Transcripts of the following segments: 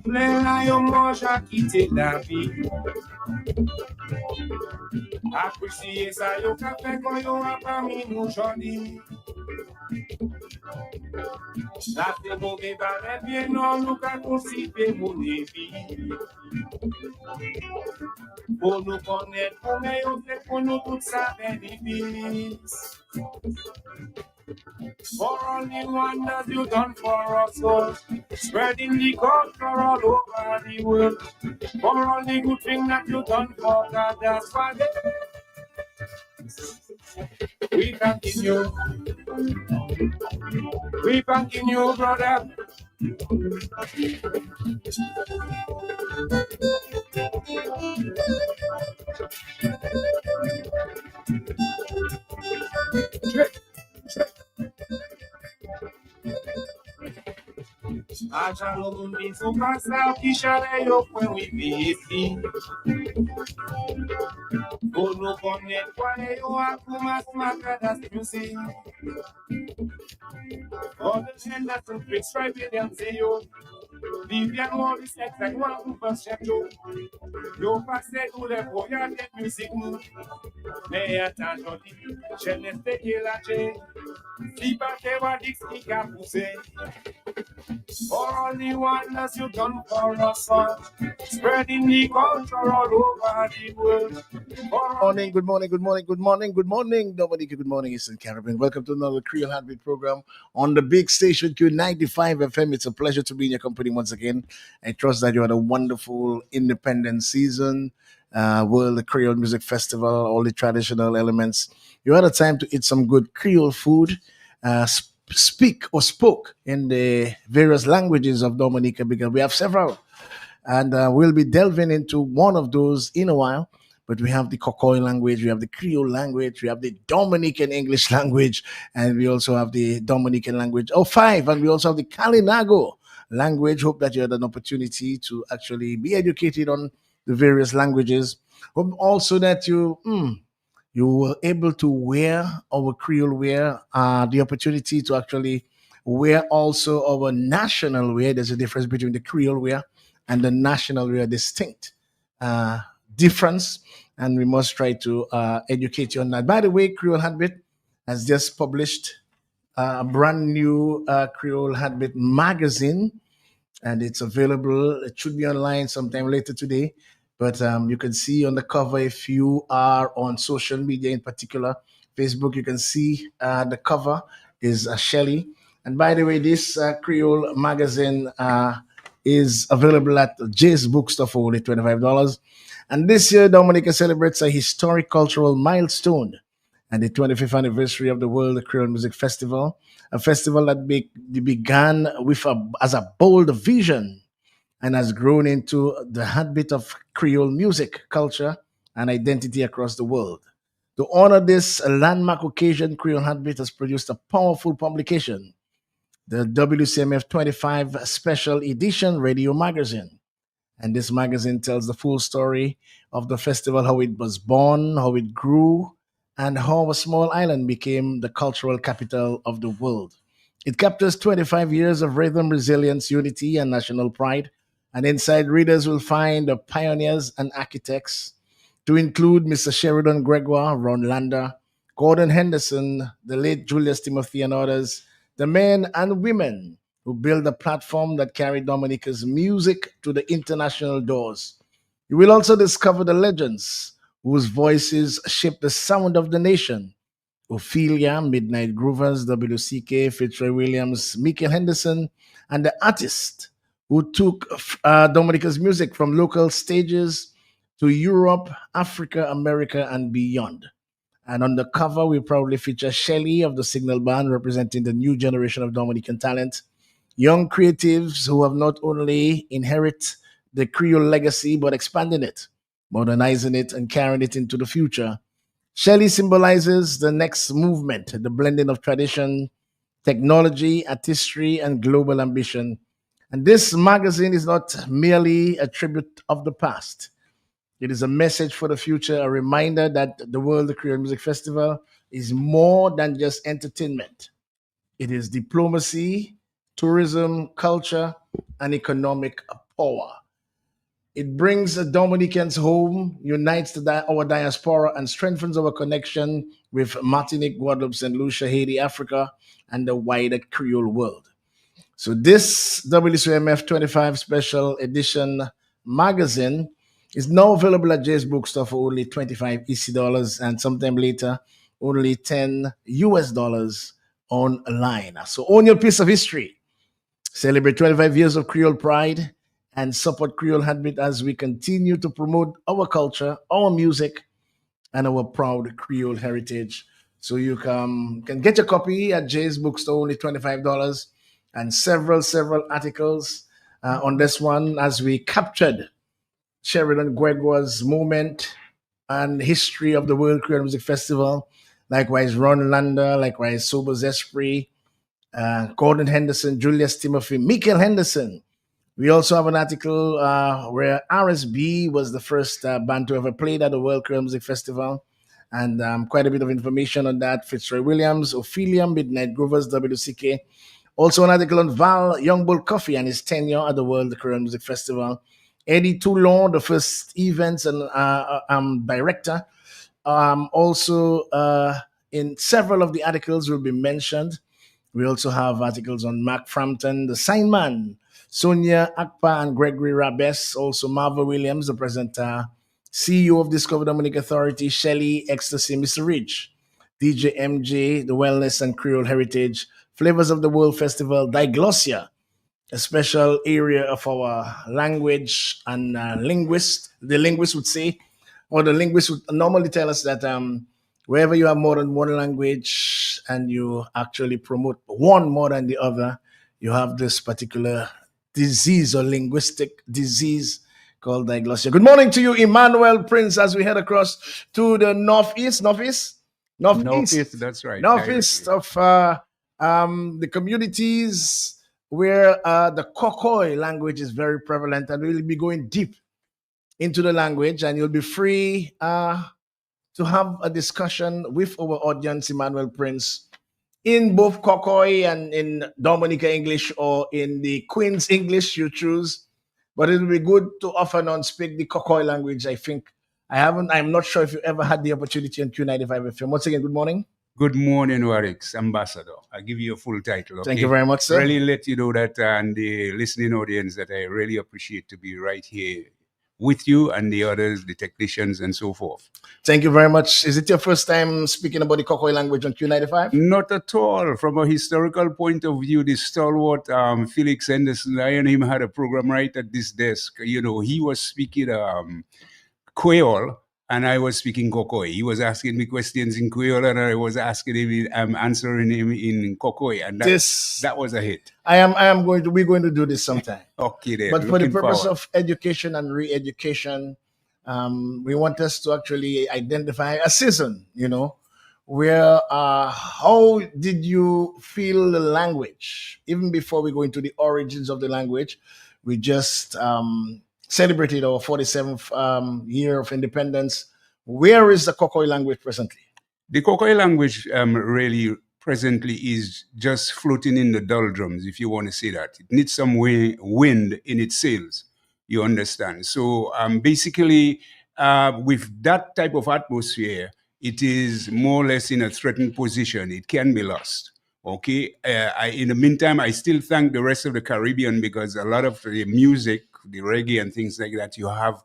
Plein la yo mange à quitter la vie. Apprécier ça yo café quand yo a parmi nous jodi. La te mauvais balai bien non nous ka consider mon vie. Pour nous connaître comment yo fait pour nous tout ça bénéfice. For all the wonders you done for us all, spreading the culture all over the world. For all the good things that you done for God, that's why we thanking you. We thanking you, brother. Acha no mundo isso passar, que chorei eu foi um ibici. O no bonnet, qual é o acuma, smaca das music. All the gender to fix right with them say yo. Vivian all this sex like one who first check you. Yo passé tout les voyages de musique nous. Mais attention, je ne sais qui la j'ai. Si pas que va dire qui a poussé. For all the wonders you done for us all, spreading the culture all over the world. Good morning, Dominica. Good morning, Eastern Caribbean. Welcome to another Creole Heartbeat program on the big station Q95 FM. It's a pleasure to be in your company once again. I trust that you had a wonderful independent season, World Creole Music Festival, all the traditional elements. You had a time to eat some good Creole food, speak or spoke in the various languages of Dominica because we have several. And we'll be delving into one of those in a while. But we have the Kokoi language, we have the Creole language, we have the Dominican English language, and we also have the Dominican language. Oh, five. And we also have the Kalinago language. Hope that you had an opportunity to actually be educated on the various languages. Hope also that you were able to wear our Creole wear, the opportunity to actually wear also our national wear. There's a difference between the Creole wear and the national wear, distinct difference, and we must try to educate you on that. By the way, Creole Heartbeat has just published a brand new Creole Heartbeat magazine, and it's available. It should be online sometime later today. But you can see on the cover, if you are on social media, in particular Facebook, you can see the cover is Shelly. And by the way, this Creole magazine is available at Jay's Bookstore for only $25. And this year, Dominica celebrates a historic cultural milestone and the 25th anniversary of the World Creole Music Festival, a festival that began as a bold vision and has grown into the heartbeat of Creole music, culture, and identity across the world. To honor this landmark occasion, Creole Heartbeat has produced a powerful publication, the WCMF 25 Special Edition Radio Magazine. And this magazine tells the full story of the festival, how it was born, how it grew, and how a small island became the cultural capital of the world. It captures 25 years of rhythm, resilience, unity, and national pride. And inside, readers will find the pioneers and architects, to include Mr. Sheridan Gregoire, Ron Lander, Gordon Henderson, the late Julius Timothy, and others, the men and women who built the platform that carried Dominica's music to the international doors. You will also discover the legends whose voices shaped the sound of the nation. Ophelia, Midnight Groovers, WCK, Fitzroy Williams, Michael Henderson, and the artists who took Dominica's music from local stages to Europe, Africa, America, and beyond. And on the cover, we proudly feature Shelley of the Signal Band, representing the new generation of Dominican talent. Young creatives who have not only inherit the Creole legacy, but expanding it, modernizing it, and carrying it into the future. Shelley symbolizes the next movement, the blending of tradition, technology, artistry, and global ambition. And this magazine is not merely a tribute of the past. It is a message for the future, a reminder that the World Creole Music Festival is more than just entertainment. It is diplomacy, tourism, culture, and economic power. It brings the Dominicans home, unites our diaspora, and strengthens our connection with Martinique, Guadeloupe, St. Lucia, Haiti, Africa, and the wider Creole world. So this WCMF 25 special edition magazine is now available at Jay's Bookstore for only 25 EC dollars and sometime later only 10 US dollars online. So own your piece of history. Celebrate 25 years of Creole pride and support Creole Heartbeat as we continue to promote our culture, our music, and our proud Creole heritage. So you can get your copy at Jay's Bookstore, only $25, and several articles on this one as we captured Sheridan Gregoire's moment and history of the World Creole Music Festival. Likewise, Ron Lander, likewise, Sobers Esprit, Gordon Henderson, Julius Timothy, Michael Henderson. We also have an article where RSB was the first band to ever play at the World Creole Music Festival, and quite a bit of information on that. Fitzroy Williams, Ophelia, Midnight Groovers, WCK. Also, an article on Val Youngbull Coffee and his tenure at the World Creole Music Festival. Eddie Toulon, the first events and director. Also, in several of the articles will be mentioned. We also have articles on Mark Frampton, the sign man, Sonia Akpa and Gregory Rabes, also Marva Williams, the present CEO of Discover Dominic Authority, Shelley Ecstasy, Mr. Rich, DJ MJ, the Wellness and Creole Heritage, Flavors of the World Festival, Diglossia, a special area of our language and linguist. The linguist would say, or the linguist would normally tell us that wherever you have more than one language and you actually promote one more than the other, you have this particular disease or linguistic disease called diglossia. Good morning to you, Emmanuel Prince, as we head across to the Northeast, that's right. northeast of the communities where the Kokoi language is very prevalent, and we'll be going deep into the language, and you'll be free to have a discussion with our audience, Emmanuel Prince, in both Kokoi and in Dominica English or in the Queen's English, you choose. But it will be good to often on speak the Kokoi language. I'm not sure if you ever had the opportunity on Q95 FM. Once again, good morning. Good morning, Warix, Ambassador. I'll give you a full title. Okay? Thank you very much, sir. Really let you know that, and the listening audience, that I really appreciate to be right here with you and the others, the technicians, and so forth. Thank you very much. Is it your first time speaking about the Kokoi language on Q95? Not at all. From a historical point of view, the stalwart Felix Henderson, I and him had a program right at this desk. You know, he was speaking Creole, and I was speaking Kokoi. He was asking me questions in Creole, and I was asking him, answering him in Kokoi, and that was a hit. We're going to do this sometime. Okay, then. But for the purpose of education and re-education, we want us to actually identify a season, where how did you feel the language? Even before we go into the origins of the language, we just celebrated our 47th year of independence. Where is the Kokoi language presently? The Kokoi language really presently is just floating in the doldrums, if you want to say that. It needs some wind in its sails, you understand. So basically, with that type of atmosphere, it is more or less in a threatened position. It can be lost. Okay. In the meantime, I still thank the rest of the Caribbean, because a lot of the music, the reggae and things like that, you have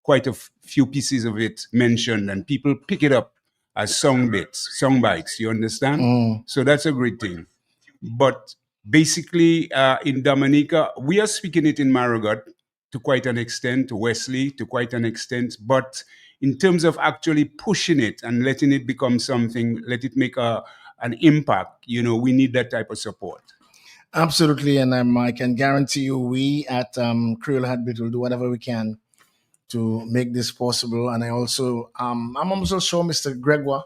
quite a few pieces of it mentioned, and people pick it up as song bites. You understand? So that's a great thing. But basically, in Dominica, we are speaking it in Marigot to quite an extent, Wesley to quite an extent, but in terms of actually pushing it and letting it become something, let it make an impact, we need that type of support. Absolutely, and I can guarantee you, we at Creole Heartbeat will do whatever we can to make this possible. And I'm also sure Mr. Gregoire,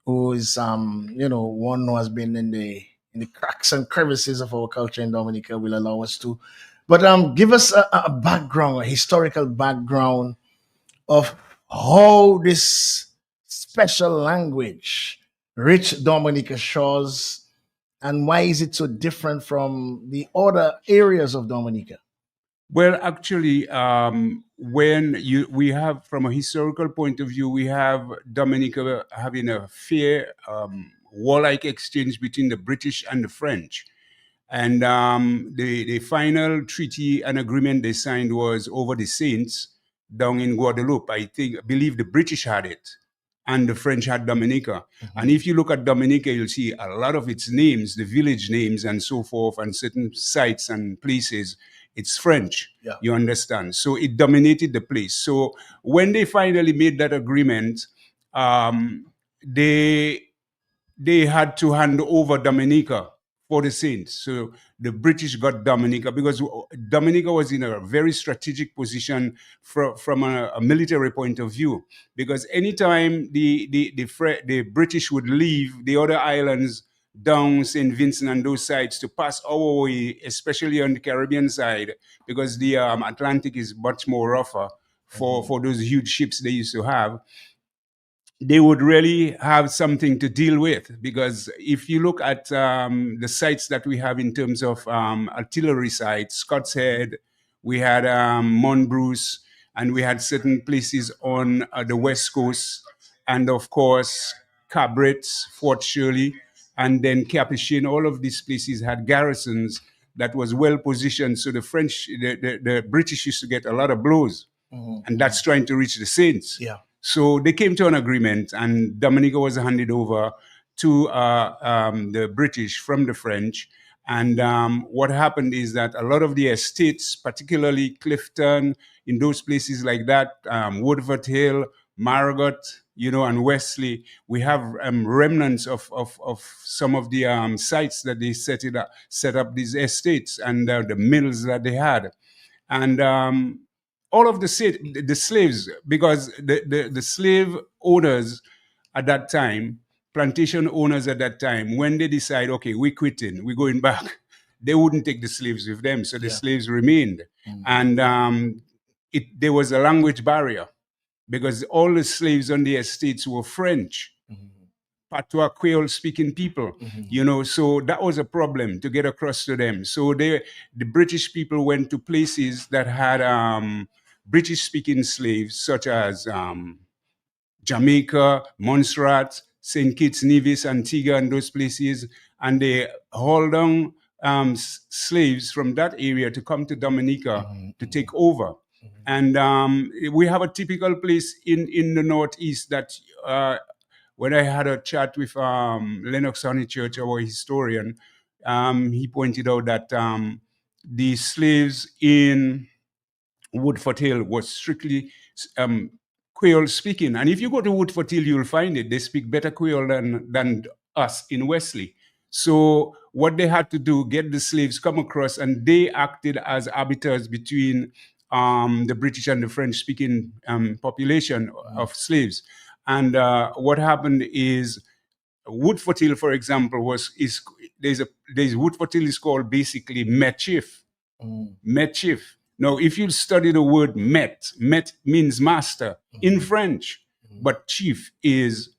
who is one who has been in the cracks and crevices of our culture in Dominica, will allow us to. But give us a background, a historical background of how this special language reached Dominica shores, and why is it so different from the other areas of Dominica? Well, actually, when we have, from a historical point of view, we have Dominica having a fair warlike exchange between the British and the French. And the final treaty and agreement they signed was over the Saints down in Guadeloupe. I believe the British had it and the French had Dominica. And if you look at Dominica, you'll see a lot of its names, the village names and so forth, and certain sites and places, it's French. Yeah. You understand? So it dominated the place. So when they finally made that agreement, they had to hand over Dominica for the Saints. So the British got Dominica because Dominica was in a very strategic position from a military point of view. Because anytime the British would leave the other islands down St. Vincent and those sides to pass our way, especially on the Caribbean side, because the Atlantic is much more rougher for those huge ships they used to have, they would really have something to deal with. Because if you look at the sites that we have in terms of artillery sites, Scott's Head, we had Mont Bruce, and we had certain places on the West Coast, and of course, Cabret, Fort Shirley, and then Capuchin. All of these places had garrisons that was well positioned. So the British used to get a lot of blows, and that's trying to reach the Saints. Yeah. So they came to an agreement, and Dominica was handed over to the British from the French. And what happened is that a lot of the estates, particularly Clifton, in those places like that, Woodford Hill, Margot, and Wesley, we have remnants of some of the sites that they set up these estates and the mills that they had. And all of the slaves, because the slave owners at that time, plantation owners at that time, when they decide, okay, we're quitting, we're going back, they wouldn't take the slaves with them. So the slaves remained. And there was a language barrier because all the slaves on the estates were French. Patois Creole speaking people, so that was a problem to get across to them. So the British people went to places that had British speaking slaves, such as Jamaica, Montserrat, St. Kitts, Nevis, Antigua, and those places, and they hauled on slaves from that area to come to Dominica to take over. And we have a typical place in the Northeast that when I had a chat with Lennox Honeychurch, our historian, he pointed out that the slaves in Woodford Hill was strictly Creole speaking. And if you go to Woodford Hill, you'll find it. They speak better Creole than us in Wesley. So what they had to do, get the slaves come across, and they acted as arbiters between the British and the French-speaking population of slaves. And what happened is Woodford Hill, for example, there's Woodford Hill is called basically Metchief. Metchief. Now, if you study the word met means master in French, but chief is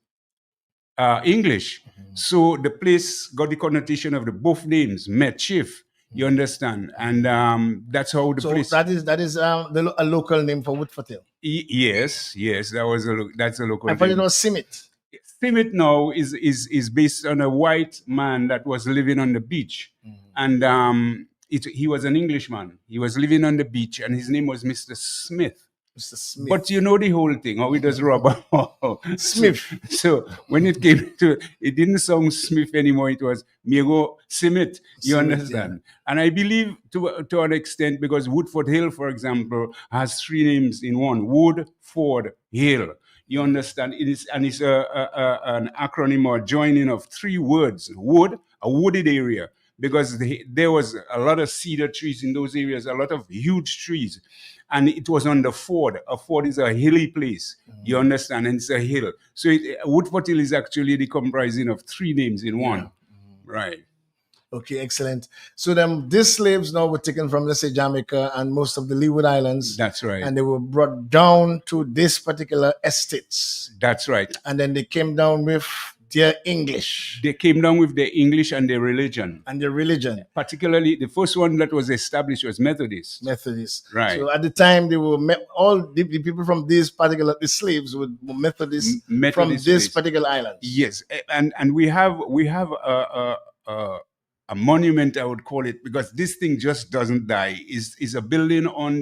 English. So the place got the connotation of the both names, Metchief. You understand? And that's how the place. So that is a local name for Woodford Hill. Yes, that's a local. I thought name. it was Simit. Simit now is based on a white man that was living on the beach, and he was an Englishman. He was living on the beach, and his name was Mr. Smith. Mr. Smith. But you know the whole thing, how he does rubber. Smith. So when it came to, it didn't sound Smith anymore. It was Miego Simit. You Simit, understand? And I believe to an extent, because Woodford Hill, for example, has three names in one: Woodford Hill. You understand? It's an acronym or joining of three words: wood, a wooded area, because there was a lot of cedar trees in those areas, a lot of huge trees. And it was on the ford. A ford is a hilly place. You understand? And it's a hill. So Woodford Hill is actually the comprising of three names in one. Right. Okay, excellent. So these slaves now were taken from, let's say, Jamaica and most of the Leeward Islands. That's right. And they were brought down to this particular estates. That's right. And then they came down with their English They came down with their English and their religion. and their religion. Particularly, the first one that was established was Methodist. Methodist. Right. So at the time, they were all the people from these particular the slaves were Methodists from this slaves. particular island. Yes, and we have a monument, I would call it, because this thing just doesn't die. Is a building on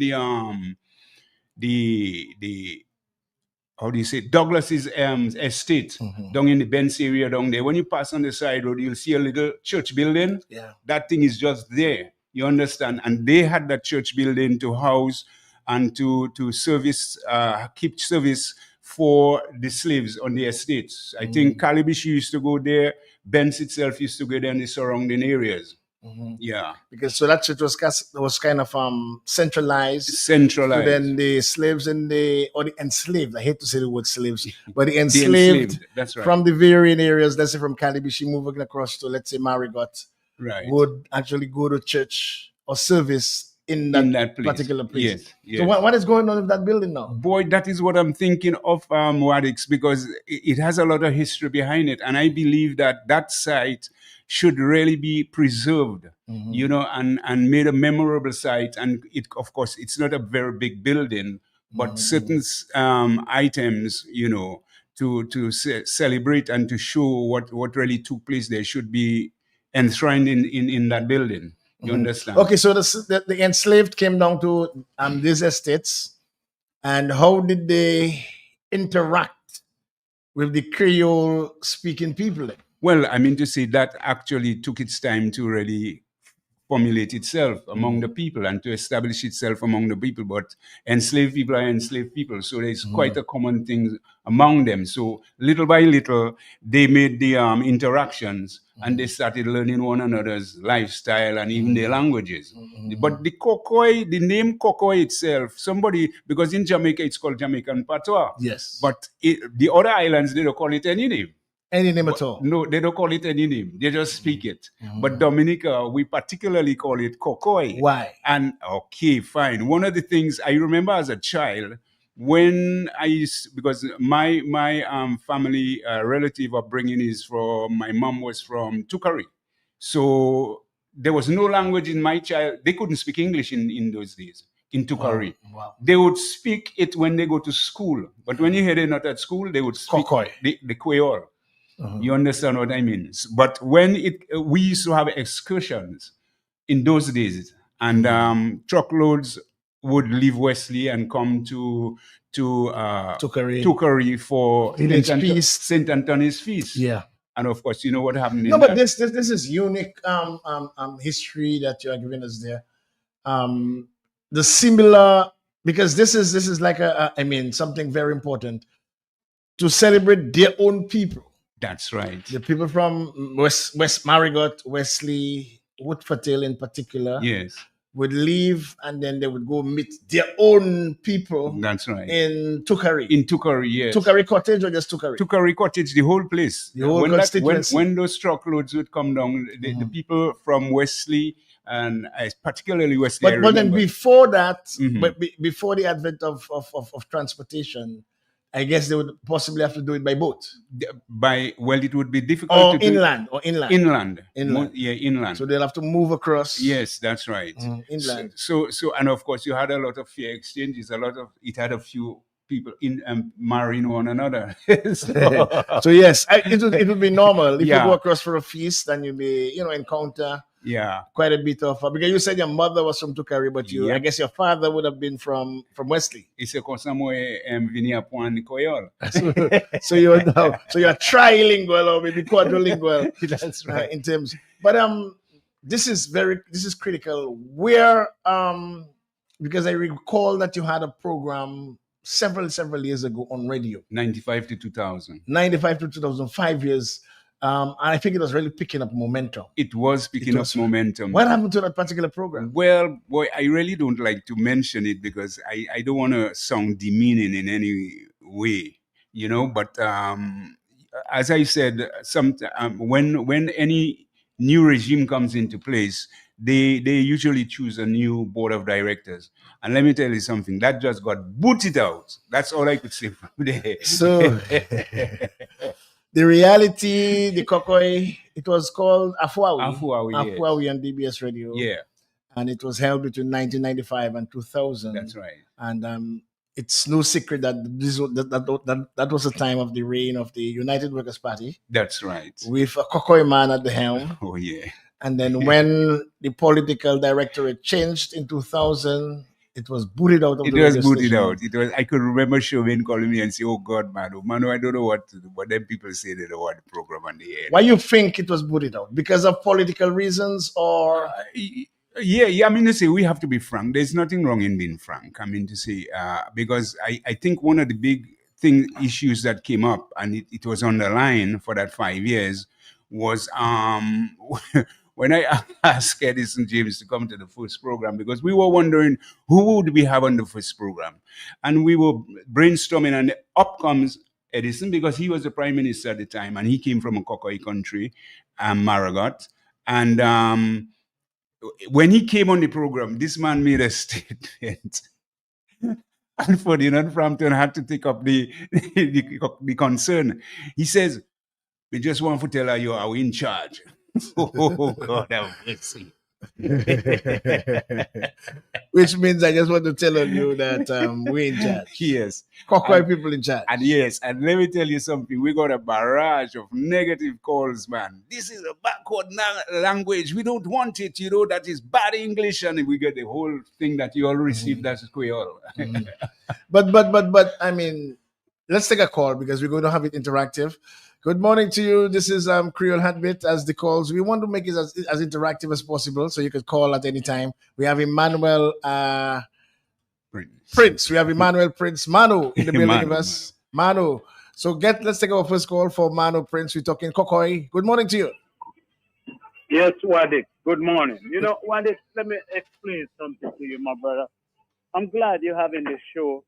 the how do you say, Douglas's estate down in the Benz area down there. When you pass on the side road, you'll see a little church building. Yeah. That thing is just there. You understand? And they had that church building to house and to service, keep service for the slaves on the estates. I think Calabishi used to go there. Benz itself used to go there in the surrounding areas. Yeah. Because so that church was kind of centralized. Centralized. So then the slaves or the enslaved, I hate to say the word slaves, but the enslaved, that's right, from the varying areas, let's say from Calabishi moving across to, let's say, Marigot, right, would actually go to church or service in that place. Particular place. Yes, yes. So what is going on with that building now? Boy, that is what I'm thinking of, Wadix, because it has a lot of history behind it. And I believe that site should really be preserved, you know, and made a memorable site. And it, of course, it's not a very big building, but certain items, you know, to celebrate and to show what really took place there should be enshrined in that building. You understand? Okay, so the enslaved came down to these estates, and how did they interact with the Creole speaking people? Well, I mean to say that actually took its time to really formulate itself among the people and to establish itself among the people. But enslaved people are enslaved people, so there's quite a common thing among them. So little by little, they made the interactions and they started learning one another's lifestyle and even their languages. But the Kokoi, the name Kokoi itself, because in Jamaica it's called Jamaican patois. Yes. But the other islands, they don't call it any name. Any name at all? No, they don't call it any name. They just speak it. But Dominica, we particularly call it Kokoi. Why? And okay, fine. One of the things I remember as a child, when because my family relative upbringing is my mom was from Tukari. So there was no language in my child. They couldn't speak English in those days. In Tukari. Wow. They would speak it when they go to school. But when you hear they're not at school, they would speak Kokoi. the Creole. You understand what I mean? But when we used to have excursions in those days, and truckloads would leave Wesley and come to Tukari for St. Anthony's Feast. Yeah. And of course, you know what happened. No, but this is unique history that you are giving us there. The similar, because this is like something very important to celebrate their own people. That's right. The people from West Marigot, Wesley, Woodfortail in particular, yes, would leave and then they would go meet their own people. That's right. In Tukari. In Tukari, yes. Tukari Cottage or just Tukari? Tukari Cottage, the whole place. The whole constituency. When those truckloads would come down, the people from Wesley and particularly Wesley. But then before that, before the advent of transportation, I guess they would possibly have to do it by boat. It would be difficult to inland. Inland. Inland. So they'll have to move across. Yes, that's right. Inland. So and of course you had a lot of fair exchanges. It had a few people in marrying one another. So yes, it would be normal if you go across for a feast and you may encounter quite a bit of because you said your mother was from Tukari, but I guess your father would have been from Wesley. It's a So you're trilingual or maybe quadrilingual. That's right. In terms, but this is critical. Where because I recall that you had a program several years ago on radio. 95 to 2000. 95 to 2005 years. And I think it was really picking up momentum. It was picking up momentum. What happened to that particular program? Well, boy, I really don't like to mention it because I don't want to sound demeaning in any way, But as I said, when any new regime comes into place, they usually choose a new board of directors. And let me tell you something, that just got booted out. That's all I could say from there. So The reality, the Kokoi, it was called Afwawi, Afuawi, Afwawi yes. on DBS Radio, Yeah, and it was held between 1995 and 2000. that's right. And it's no secret that that was the time of the reign of the United Workers' Party That's right. with a Kokoi man at the helm. Oh, yeah. And then when the political directorate changed in 2000, it was booted out of It the was radio booted station. out. It was. I could remember Chauvin calling me and say, "Oh God, Manu, Manu, I don't know what to do." But then people say they don't want the program on the air. Why you think it was booted out? Because of political reasons or Yeah. I mean, to say we have to be frank. There's nothing wrong in being frank. I mean, to say because I think one of the big issues that came up, and it was on the line for that 5 years, was when I asked Edison James to come to the first program, because we were wondering who would we have on the first program, and we were brainstorming, and up comes Edison, because he was the prime minister at the time, and he came from a Kokoi country, Maragot, and when he came on the program, this man made a statement. And Ferdinand Frampton had to take up the concern. He says, "We just want to tell her you are in charge." Oh, God have mercy. which means I just want to tell on you that we're in charge. Yes. Kokoi And- people in charge. And yes, and let me tell you something. We got a barrage of negative calls, man. This is a backward language. We don't want it. You know, that is bad English. And we get the whole thing that you all received as Creole. But I mean, let's take a call because we're going to have it interactive. Good morning to you. This is Creole Heartbeat as the calls. We want to make it as interactive as possible, so you could call at any time. We have Emmanuel Prince. We have Emmanuel Prince Manu in the building with us. Manu. So let's take our first call for Manu Prince. We're talking Kokoi. Good morning to you. Yes, Wadik. Good morning. You know, Wadik, let me explain something to you, my brother. I'm glad you're having this show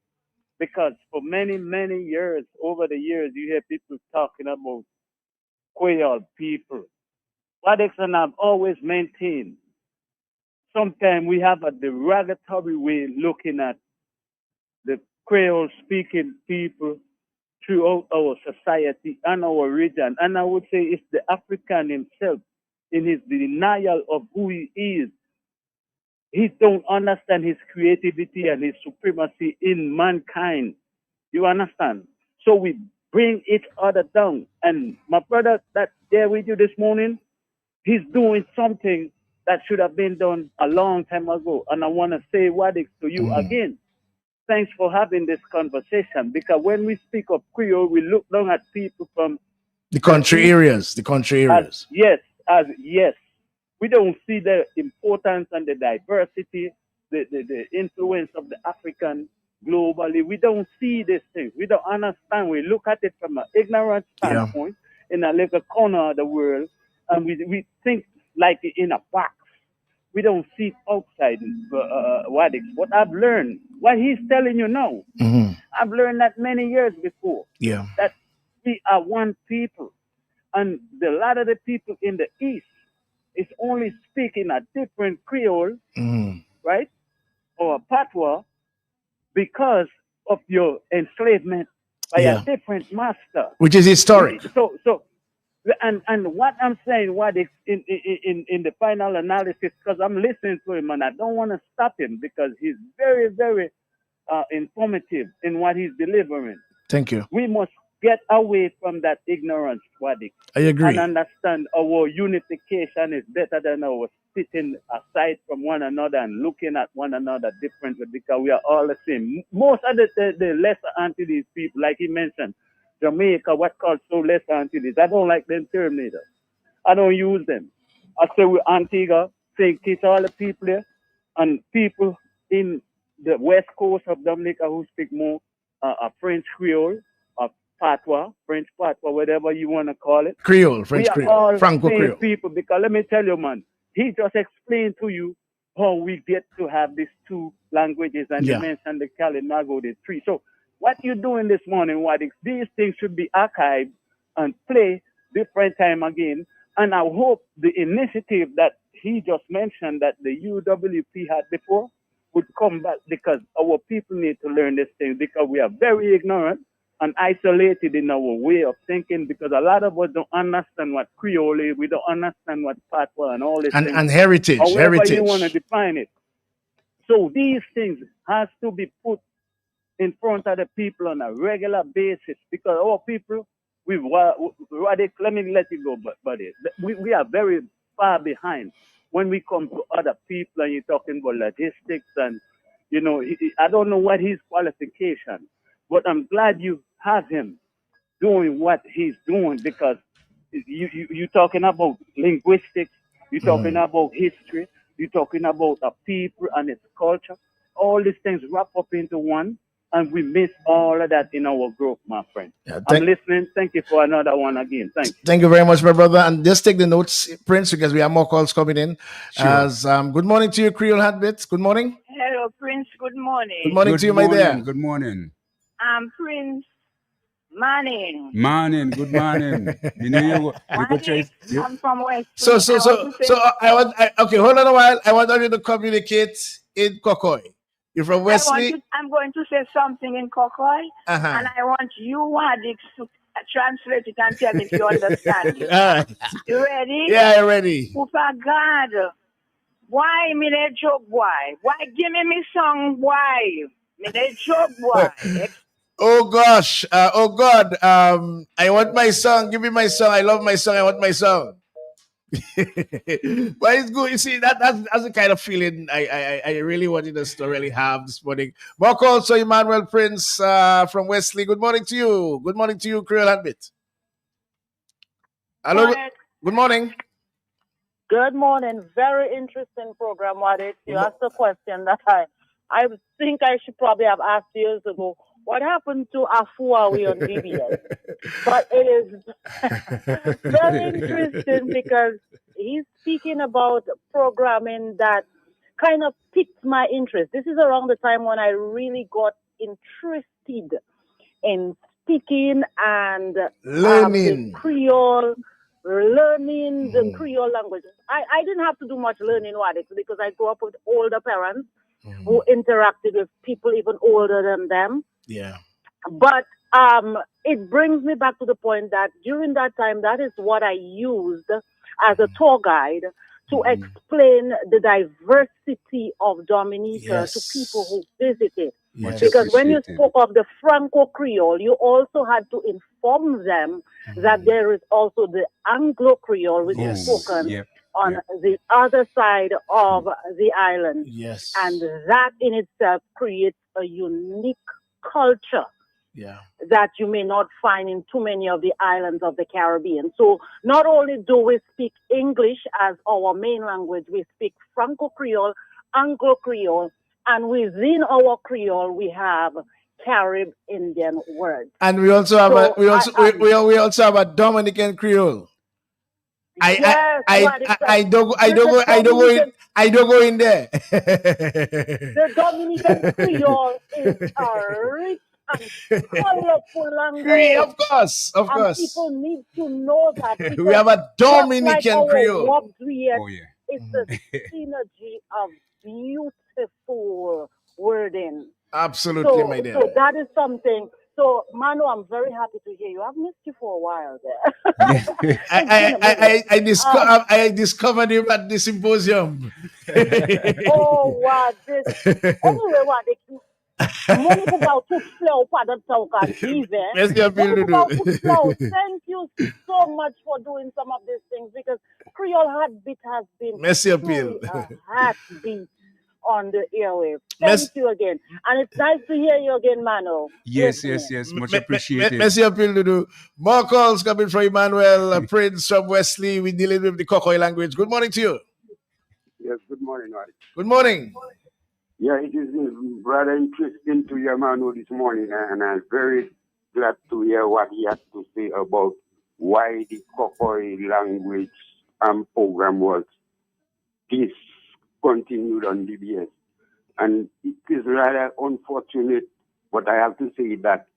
because for many, many years, over the years, you hear people talking about Creole people. Wadik and I've always maintained sometimes we have a derogatory way looking at the Creole speaking people throughout our society and our region. And I would say it's the African himself in his denial of who he is. He don't understand his creativity and his supremacy in mankind. You understand? So we bring each other down. And my brother that's there with you this morning, he's doing something that should have been done a long time ago. And I want to say, Wadik, to you again. Thanks for having this conversation because when we speak of Creole, we look down at people from The country areas. The country areas. as yes. We don't see the importance and the diversity, the influence of the African globally. We don't see these things. We don't understand. We look at it from an ignorant standpoint in a little corner of the world, and we think like in a box. We don't see outside what I've learned, what he's telling you now. I've learned that many years before. Yeah. That we are one people. And a lot of the people in the East is only speaking a different Creole, right? Or Patois because of your enslavement by a different master. Which is historic. So and what I'm saying, what is in the final analysis, because I'm listening to him and I don't want to stop him because he's very, very informative in what he's delivering. Thank you. We must get away from that ignorance, Wadik. I agree. And understand our unification is better than our sitting aside from one another and looking at one another differently because we are all the same. Most of the lesser Antilles people, like he mentioned, Jamaica, what called so lesser Antilles, I don't like them term neither. I don't use them. I say we're Antigua, St. Kitts, all the people there, and people in the west coast of Dominica who speak more a French Creole, a Patois, French Patois, whatever you want to call it. Creole, French we are Creole, all Franco same Creole. people because let me tell you, man, he just explained to you how we get to have these two languages and you mentioned the Kalinago, the three. So what you're doing this morning, Wadik, these things should be archived and play different time again. And I hope the initiative that he just mentioned that the UWP had before would come back because our people need to learn this thing because we are very ignorant and isolated in our way of thinking because a lot of us don't understand what Creole is, we don't understand what Patois and all these things, And heritage, however you want to heritage. define it. So these things has to be put in front of the people on a regular basis because our people, let me let you go, buddy. We are very far behind when we come to other people and you're talking about logistics and, I don't know what his qualification, but I'm glad you have him doing what he's doing because you're talking about linguistics, you're talking about history, you're talking about a people and its culture. All these things wrap up into one, and we miss all of that in our growth, my friend. Yeah, I'm listening. Thank you for another one again. Thanks. thank you very much, my brother. And just take the notes, Prince, because we have more calls coming in. Sure. As good morning to you, Creole Heartbeat. Good morning. Hello, Prince. Good morning. Good morning to you, my dear. Good morning. I'm Prince Manning. Morning. Good morning. You know you go try. I'm from West. So okay, hold on a while. I want you to communicate in Kokoi. You're from Wesley. I'm going to say something in Kokoi, and I want you, Wadix, to translate it and tell me if you understand it. All right. You ready? Yeah, I'm ready. Ufa God, why me dey joke boy? Why give me song why? Me dey joke boy. Oh gosh. Oh God. I want my song. Give me my song. I love my song. I want my song. But it's good. You see, that's the kind of feeling I really wanted us to really have this morning. Mark also Emmanuel Prince from Wesley. Good morning to you. Good morning to you, Creole Heartbeat. Hello. Good morning. Good morning. Very interesting program, Wadit. You asked a question that I think I should probably have asked years ago. What happened to Afuawi on DBS? But it is very interesting because he's speaking about programming that kind of piqued my interest. This is around the time when I really got interested in speaking and learning Creole, learning the Creole language. I didn't have to do much learning Wadix because I grew up with older parents who interacted with people even older than them. Yeah. But it brings me back to the point that during that time, that is what I used as a tour guide to explain the diversity of Dominica to people who visited. Yes. Because when you spoke of the Franco Creole, you also had to inform them that there is also the Anglo Creole, which is spoken on the other side of the island. Yes. And that in itself creates a unique culture that you may not find in too many of the islands of the Caribbean. So not only do we speak English as our main language, we speak Franco Creole, Anglo Creole, and within our Creole we have Carib Indian words. And we also have we also have a Dominican Creole. I don't go in there. The Dominican Creole is a rich and colorful language. Of course. People need to know that. We have a Dominican Creole. It's a synergy of beautiful wording. Absolutely, my dear. So that is something. So, Manu, I'm very happy to hear you. I've missed you for a while there. I discovered him at the symposium. Oh, wow. Anyway, what? Thank you so much for doing some of these things because Creole Heartbeat has been a heartbeat on the airwaves. Thank you again. And it's nice to hear you again, Mano. Yes. Much appreciated. Merci appeal, Dudu. More calls coming from Emmanuel Prince from Wesley. We're dealing with the Kokoi language. Good morning to you. Yes, good morning, Adi. Good morning. Yeah, it is rather interesting to hear Manu this morning, and I'm very glad to hear what he has to say about why the Kokoi language program was discontinued on DBS. And it is rather unfortunate, but I have to say that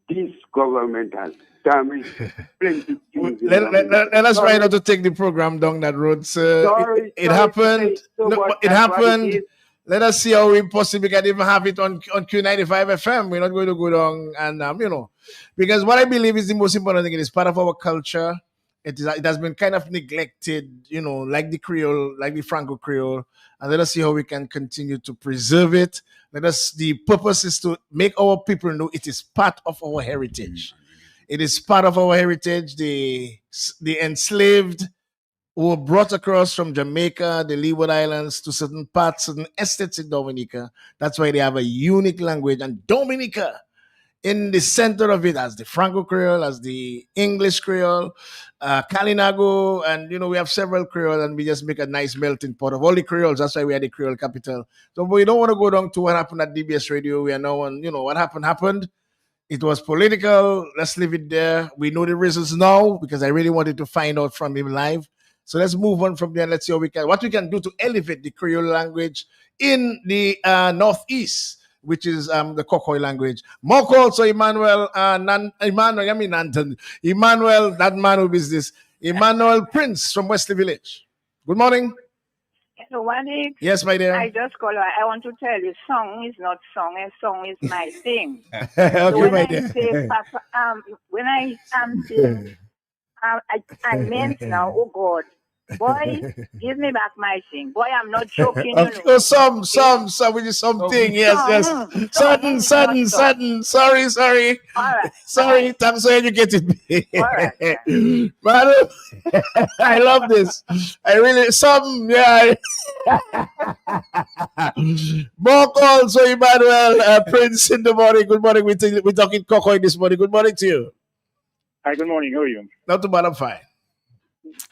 this government has damaged plenty things. Let us try not to take the program down that road, sir. It happened. It happened. Let us see how we possibly can even have it on Q95 FM. We're not going to go down and because what I believe is the most important thing. It is part of our culture. It has been kind of neglected, like the Creole, like the Franco Creole. And let us see how we can continue to preserve it. The purpose is to make our people know it is part of our heritage. It is part of our heritage. The enslaved who were brought across from Jamaica, the Leeward Islands, to certain parts, certain estates in Dominica. That's why they have a unique language. And Dominica, in the center of it, as the Franco Creole, as the English Creole, Kalinago, and we have several Creole, and we just make a nice melting pot of all the Creoles. That's why we are the Creole capital. So we don't want to go down to what happened at DBS Radio. We are now on, what happened. It was political. Let's leave it there. We know the reasons now because I really wanted to find out from him live. So let's move on from there. Let's see what we can do to elevate the Creole language in the Northeast, which is the Kokoi language. More calls, so Emmanuel, Emmanuel, that man who is this, Emmanuel Prince from Wesley Village. Good morning. Hello, Wadik. Yes, my dear. I just call. I want to tell you, song is not song. A song is my thing. Okay, so when my I dear. say, Papa, when I am saying, I meant now, oh God, boy, give me back my thing. Boy, I'm not joking. Oh, some, which is something. Yes. Sudden. Sorry. All right. Sorry, thanks for educating me. All right. Madam, I love this. I really, More calls, so Emmanuel Prince in the morning. Good morning. We're talking Kokoi this morning. Good morning to you. Hi, good morning. How are you? Not too bad, I'm fine.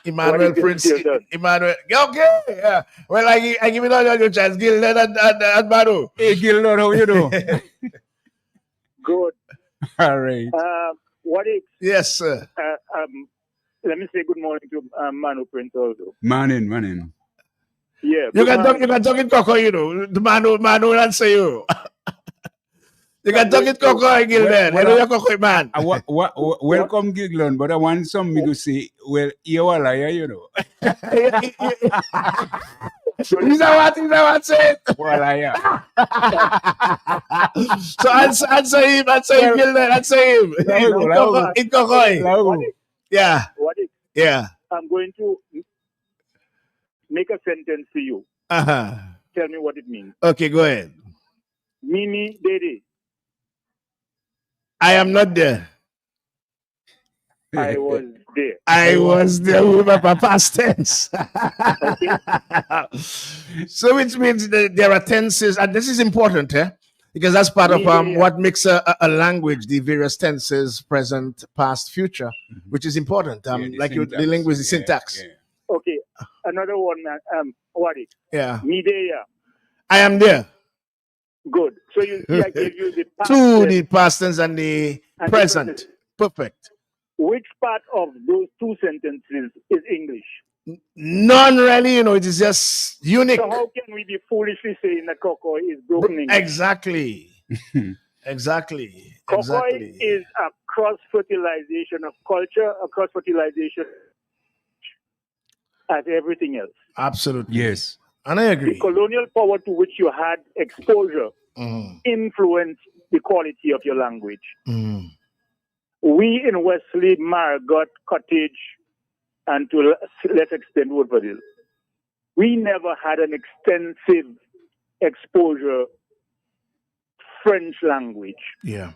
Emmanuel Prince. Emmanuel. Okay. Yeah. Well, I give it all your chance. Gilden and Manu. Hey, Gilden, how you doing? Good. All right. What is? Yes, sir. Let me say good morning to Manu Prince also. Morning. Yeah. You can talk in Coco, The Manu answer you. You can talk in Coco, Gilden. Hello, your Coco man. Welcome, Gilden, but I want some me to say, well, you're a liar, Is that what say? Well, liar. So answer him, Gilden, answer him. In Coco. Yeah. What is? Yeah. I'm going to make a sentence to you. Uh-huh. Tell me what it means. Okay, go ahead. Mimi Dede. I am not there. I was there. I was there with my past tense. Okay. So which means that there are tenses, and this is important, because that's part of what makes a language, the various tenses, present, past, future, which is important. Like the linguist, the syntax. Yeah. Okay. Another one, what is? Yeah. Me there. I am there. Good. So you see, I gave you the past the past tense and the present. Perfect. Which part of those two sentences is English? None really, it is just unique. So how can we be foolishly saying that Kokoi is broken English? Exactly. Exactly. Kokoi is a cross-fertilization of culture, a cross-fertilization as everything else. Absolutely. Yes. And I agree. The colonial power to which you had exposure influenced the quality of your language. We in Wesley, Margot, Cottage, and to a less extent Woodville, we never had an extensive exposure French language. Yeah.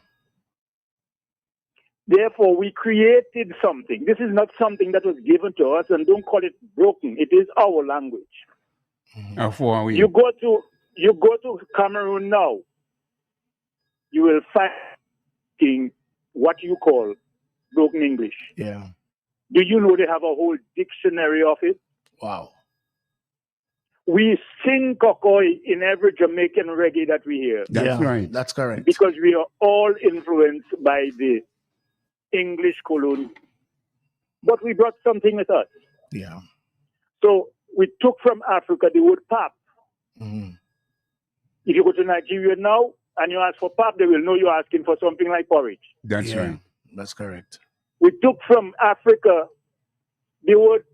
Therefore, we created something. This is not something that was given to us, and don't call it broken. It is our language. You go to Cameroon now, you will find what you call broken English. Yeah. Do you know they have a whole dictionary of it? Wow. We sing Kokoi in every Jamaican reggae that we hear. That's right. That's correct. Because we are all influenced by the English colony. But we brought something with us. Yeah. So we took from Africa the word pap. If you go to Nigeria now and you ask for pap, they will know you're asking for something like porridge. That's right. That's correct. We took from Africa the word,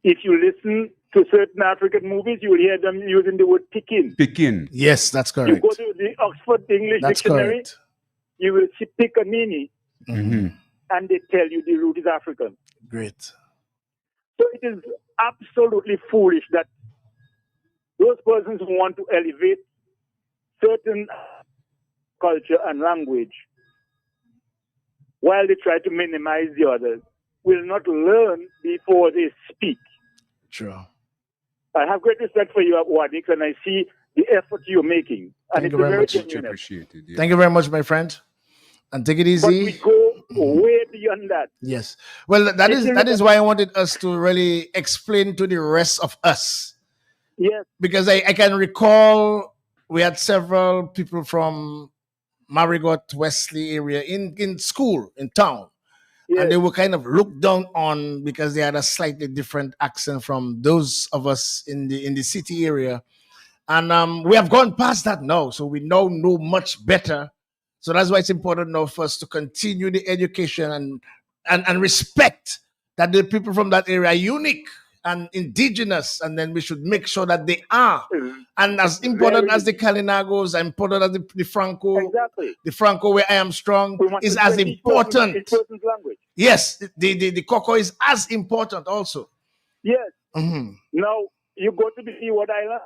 if you listen to certain African movies, you will hear them using the word picking. Picking. Yes, that's You correct. go to the Oxford English That's Dictionary, correct. you will see pickaninny, Mm-hmm. and they tell you the root is African. Great. So it is absolutely foolish that those persons who want to elevate certain culture and language while they try to minimize the others will not learn before they speak. True. I have great respect for you, Wadix, and I see the effort you're making. And Thank it's you very very much. Much genuine. appreciated. Yeah. Thank you very much, my friend. And take it But we easy. go way beyond that. Yes. Well, that If you is look why I wanted us to really explain to the rest of us. Yes, Because I can recall we had several people from Marigot, Wesley area in school, in town. yes. And they were kind of looked down on because they had a slightly different accent from those of us in the city area. And we have gone past that now, so we now know much better. So that's why it's important now for us to continue the education and respect that the people from that area are unique and indigenous, and then we should make sure that they are. And as important Very as the Kalinagos, as important as the Franco, exactly. the Franco where I am strong We must is as respect each important. person's language. Yes, the Coco is as important also. Yes. Mhm. Now you go to the Leeward Island,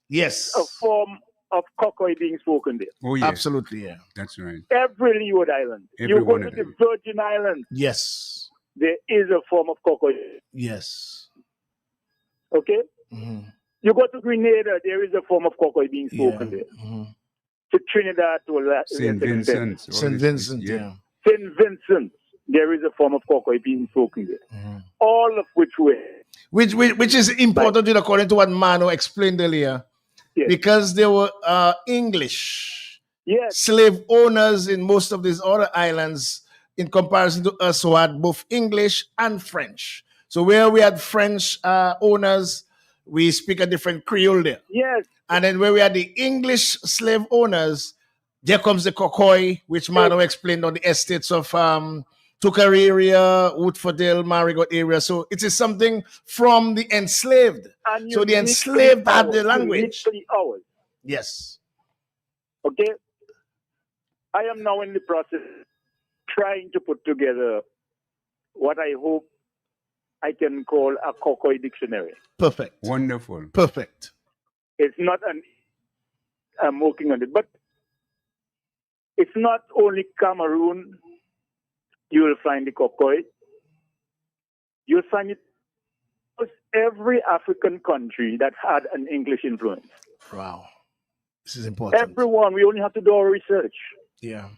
Yes, a form of Kokoi being spoken there. Oh yeah, absolutely, yeah. that's right. Every Leeward Island. Every You go one to of the them. Virgin Islands, Yes, there is a form of Kokoi. yes. Okay? Mhm. You go to Grenada, there is a form of Kokoi being Yeah. spoken there. Mhm. To Trinidad, to a Saint lesser extent. Vincent. all St. this- Vincent, yeah. St. Vincent, there is a form of Kokoi being spoken there. Mhm. All of which were. Which is important, according to what Mano explained earlier, Yes. because they were English Yes. slave owners in most of these other islands, in comparison to us who had both English and French. So where we had French owners, we speak a different Creole there. Yes. And then where we had the English slave owners, there comes the Kokoi, which Mano explained on the estates of Tukari area, Woodfordale, Marigot area. So it is something from the enslaved. And So the uniquely enslaved had the ours, language. uniquely ours. Yes. Okay? I am now in the process trying to put together what I hope I can call a Kokoi dictionary. Perfect. Wonderful. Perfect. It's not I'm working on it, but it's not only Cameroon you will find the Kokoi. You'll find it almost every African country that had an English influence. Wow. This is important. Everyone, we only have to do our research. Yeah.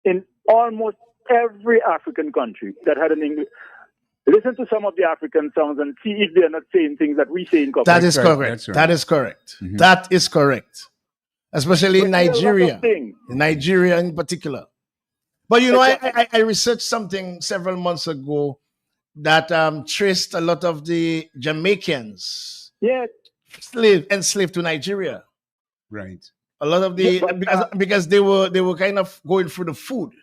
In almost every African country that had an English. Listen to some of the African songs and see if they're not saying things that we say in Kokoi. That is right, correct. that's right. That is correct. Mhm. That is correct. Especially in We see a lot of Nigeria. things. In Nigeria in particular. But I researched something several months ago that traced a lot of the Jamaicans Yes. enslaved to Nigeria. Right. A lot of the Yeah, but, because they were kind of going through the food.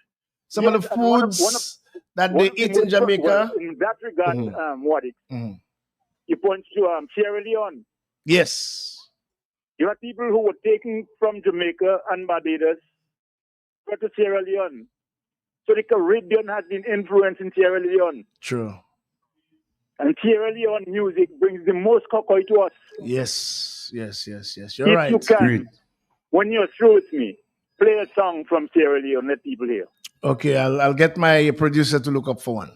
Some of yes, the and one of- foods that one they of the eat in most- Jamaica. well, in that regard, Mhm. what it Mhm. you point to Sierra Leone. Yes. You had people who were taken from Jamaica and Barbados to Sierra Leone. So the Caribbean has been influenced in Sierra Leone. True. And Sierra Leone music brings the most Kokoi to us. Yes. You're If right. you can, Great. when you're through with me, play a song from Sierra Leone, let people hear. Okay, I'll get my producer to look up for one.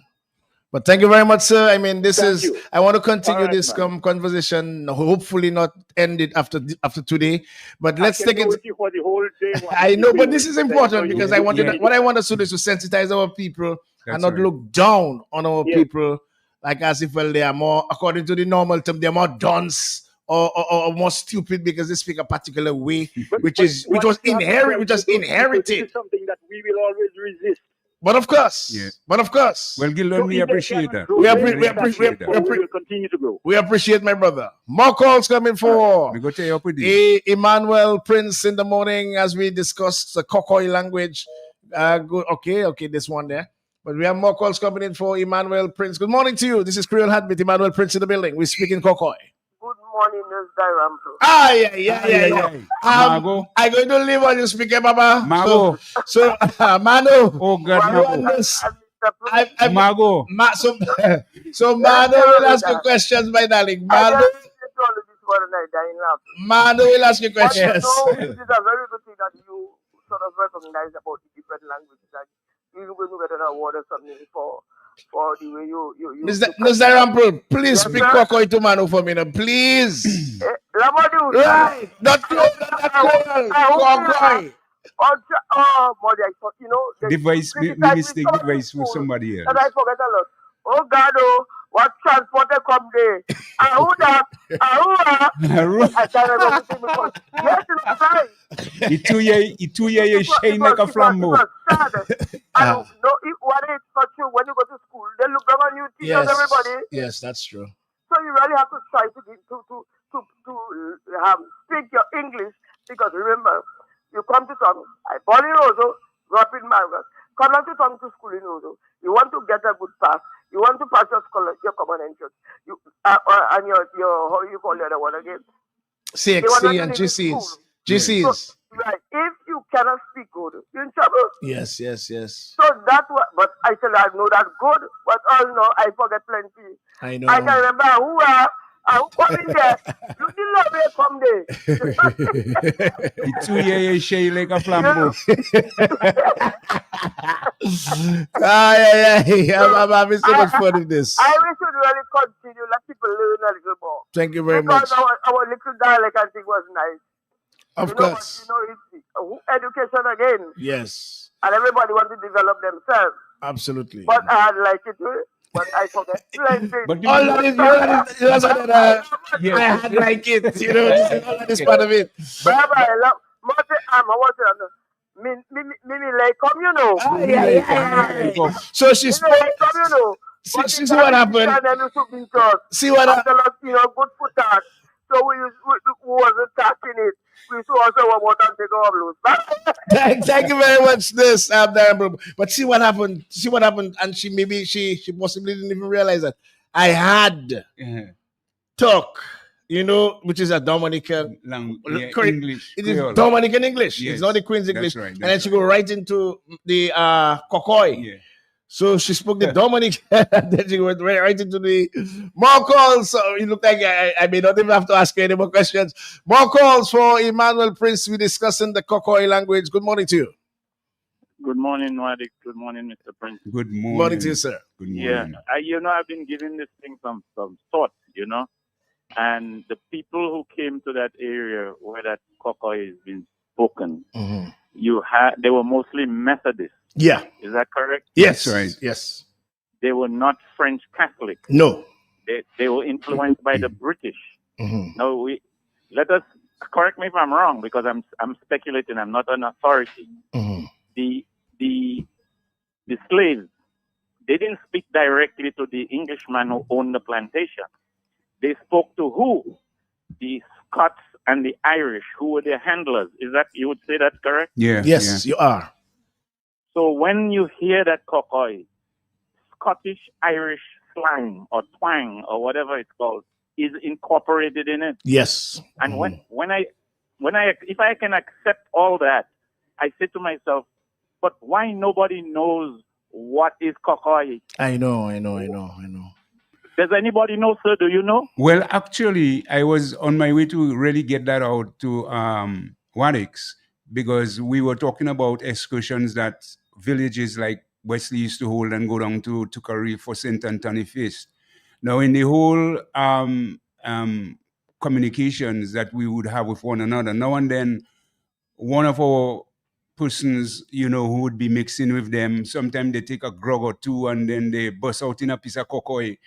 But thank you very much, sir. I mean, Thank you. I want to continue All right, this man. conversation, hopefully not end it after today. But let's I take can it. do with you for the whole day. I know, but this is important because I wanted Yeah. what I want us to do is to sensitize our people and That's not right. look down on our Yes. people, like as if they are more, according to the normal term, they're more dunce or more stupid because they speak a particular way, which was inherited. This is something that we will always resist. But of course, Yeah. Well, Gilon, So we if they appreciate cannot that. grow, We they appre- we cannot appreciate grow, that. we will continue to grow. we appreciate my brother. More calls coming for We go tell you up with this. Emmanuel Prince in the morning as we discuss the Kokoi language. Good. Okay, this one there. But we have more calls coming in for Emmanuel Prince. Good morning to you. This is Creole Heartbeat, Emmanuel Prince in the building. We're speaking Kokoi. Good morning, Miss Dirampo. Yeah. Mago. I'm going to leave on you speaking, Baba. Mago. So Mano. Oh, God, Mago. Mago. So Mano will ask you questions, my darling. Mano will ask you questions. But it is a very good thing that you sort of recognize about the different languages. That you're going to get an award or something for the way you Mr. Rample, please speak Kokoi to Manu for me now, please. Right, not Kokoi. Device, mistake device for somebody else. And I forget a lot. Oh God, what transporter come there? Ahuda. I can't remember the thing because yes, it's right. It shine like a flambeau. No, what is not true when you go to school, they look down on you, teachers, everybody. Yes, that's true. So you really have to try to speak your English because remember, you come to town. I born in Ozo, grew up in Margaret. Come down to town to school in Ozo. You want to get a good pass. You want to pass your common entrance. You and your how you call the other one again? CXC and GCs. GCs. So, right. If you cannot speak good, you're in trouble. Yes. So that's what. But I said I know that good, but all no, I forget plenty. I know. I can remember who come in there. You didn't love me come there. It's 2 years shine like a flambeau. I'm having so much fun with this. I wish you'd really continue, let people learn a little more. Thank you very much. Because our little dialect, I think, was nice. Of course. It's education again. Yes. And everybody wants to develop themselves. Absolutely. But I like it too. But I forget plenty. But all of it, that's what I had like it. This is all of this part of it. So she spoke. See what happened. See what happened. Good for that. So we wasn't touching it. We also want to take our blues. Thank you very much, this Darren. But see what happened. And she possibly didn't even realize that I had talk, which is a Dominican English. It is Dominican English. Yes, it's not the Queen's English. That's right, and then she go right into the Kokoi. Yeah. So she spoke the Dominican, then she went right into the more calls. So it looked like I may not even have to ask you any more questions. More calls for Emmanuel Prince. We're discussing the Kokoi language. Good morning to you. Good morning, Wadik. Good morning, Mr. Prince. Good morning. Good morning to you, sir. Good morning. Yeah, I've been giving this thing some thought, and the people who came to that area where that Kokoi has been spoken, they were mostly Methodists. Yeah. Is that correct? Yes. That's right. Yes. They were not French Catholic. No. They were influenced by the British. Now let us correct me if I'm wrong because I'm speculating. I'm not an authority. The slaves, they didn't speak directly to the Englishman who owned the plantation. They spoke to who? The Scots and the Irish, who were their handlers. You would say that's correct? Yeah. Yes, you are. So when you hear that Kokoi, Scottish Irish slang or twang or whatever it's called is incorporated in it. Yes. And if I can accept all that, I say to myself, but why nobody knows what is Kokoi? I know. Does anybody know, sir? Do you know? Well, actually, I was on my way to really get that out to Wadix because we were talking about excursions that villages like Wesley used to hold and go down to Tukari for St. Anthony Feast. Now, in the whole communications that we would have with one another, now and then, one of our persons, who would be mixing with them, sometimes they take a grog or two and then they bust out in a piece of Kokoi.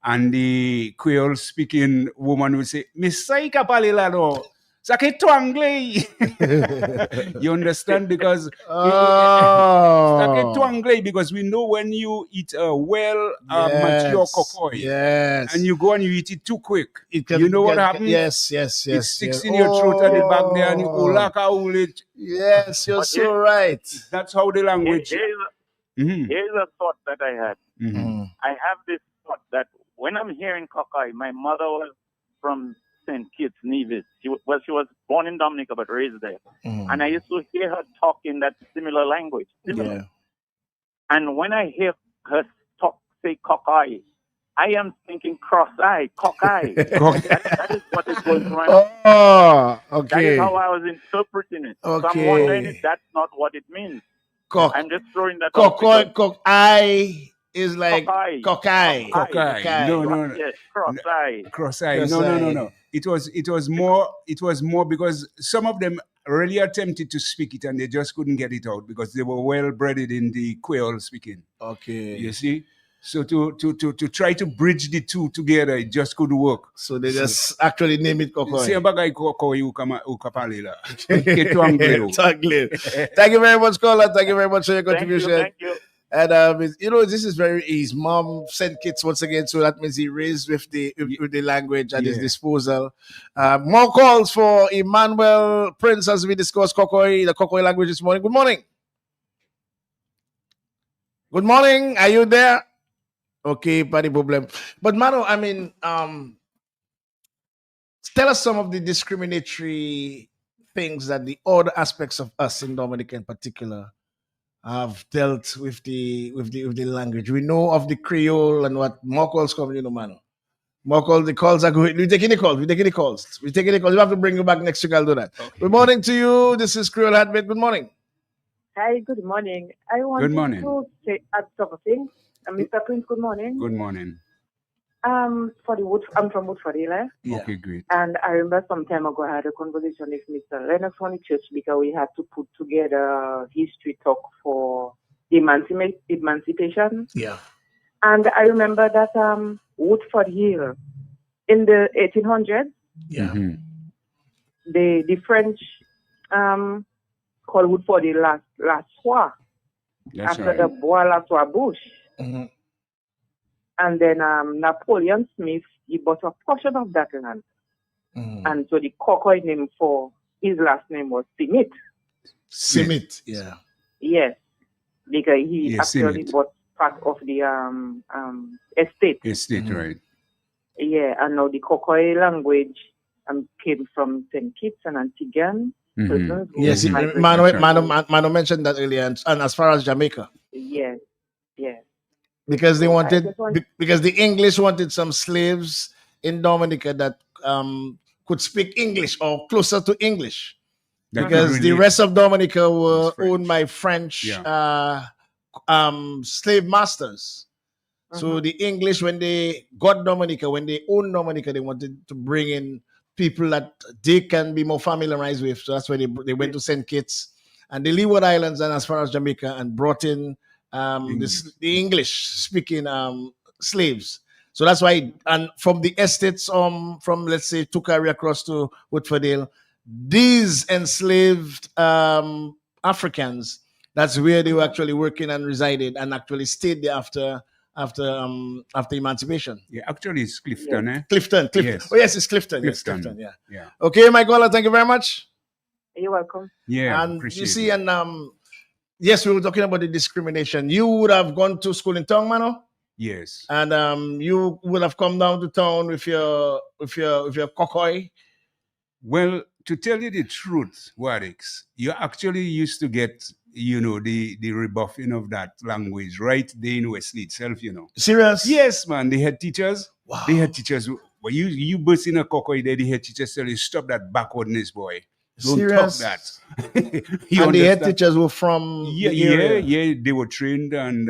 And the Creole speaking woman would say, Misaika palilado. Sake twangle. You understand? Because sake twangle, because we know when you eat a mature Kokoi, and you go and you eat it too quick, what happens? Yes. It sticks in your throat at the back there, and you ulaka ulit. Yes, you're so right. That's how the language. Here's a thought that I had. Mm-hmm. I have this thought that when I'm hearing Cockeye, my mother was from St. Kitts, Nevis. She was born in Dominica but raised there. Mm-hmm. And I used to hear her talk in that similar language. Similar. Yeah. And when I hear her say Cockeye, I am thinking cross-eye, cockeye. that is what is going through my mind. Oh, That is okay. how I was interpreting it. So I'm Okay. wondering if that's not what it means. Cock. I'm just throwing that out. Cockeye is like Cockeye. cockeye. Cockeye. No. Yes, cross-eye. Cross-eye. No. It was more because some of them really attempted to speak it and they just couldn't get it out because they were well bred in the Creole speaking. Okay. You see? So to try to bridge the two together, it just couldn't work. So they just actually name it Cockeye. C'est un bagay Cockeye ou ka parler là. Thank you very much, caller. Thank you very much for your contribution. Thank you. And this is very easy. His mom sent kids once again, so that means he raised with the language at his disposal. More calls for Emmanuel Prince as we discuss the Cockeye language this morning. Good morning. Good morning. Are you there? Okay, party problem. But Mano, I mean, tell us some of the discriminatory things that the other aspects of us in Dominica in particular have dealt with the language. We know of the Creole and what more calls come, Mano. More calls, the calls are going. We take any calls. We have to bring you back next week. I'll do that. Okay. Good morning to you. This is Creole Heartbeat. Good morning. Hi, good morning. I want to say something. Mr. Prince, good morning. Good morning. I'm from Woodford Hill. Yeah. Okay, great. And I remember some time ago I had a conversation with Mr. Lennox from the church because we had to put together a history talk for emancipation. Yeah. And I remember that Woodford Hill in the 1800s, the French called Woodford Hill La Soie after the Bois La Soie bush. Mm-hmm. And then Napoleon Smith, he bought a portion of that land. Mm-hmm. And so the Cockeye name for his last name was Simit. Simit, yeah. Yes, because he actually bought part of the estate. Estate, right. Yeah, and now the Cockeye language came from St. Kitts and Antiguan. Mm-hmm. Yes, Mano mentioned that earlier, and as far as Jamaica. Yes. Because they wanted, because the English wanted some slaves in Dominica that could speak English or closer to English. Because the rest of Dominica were owned by French slave masters. So the English, when they got Dominica, when they owned Dominica, they wanted to bring in people that they can be more familiarized with. So that's why they went to St. Kitts and the Leeward Islands and as far as Jamaica and brought in the English-speaking slaves. So that's why, and from the estates, from let's say Tukari across to Woodford Hill, these enslaved Africans, that's where they were actually working and resided and actually stayed there after emancipation. Yeah, actually it's Clifton, eh? Clifton. Yes. Oh yes, it's Clifton. Yes, Clifton. Yeah. Okay, my caller, thank you very much. You're welcome. Yeah, and you see, and yes, we were talking about the discrimination. You would have gone to school in town, Mano? Yes. And you would have come down to town with your Cockeye? Well, to tell you the truth, Wadix, you actually used to get, the rebuffing of that language right there in Wesley itself, Serious? Yes, man. The head teachers. Wow. The head teachers, when you burst in a Cockeye there, the head teachers tell you, stop that backwardness, boy. Don't Serious? talk that. And the head teachers were from the area? Yeah, they were trained and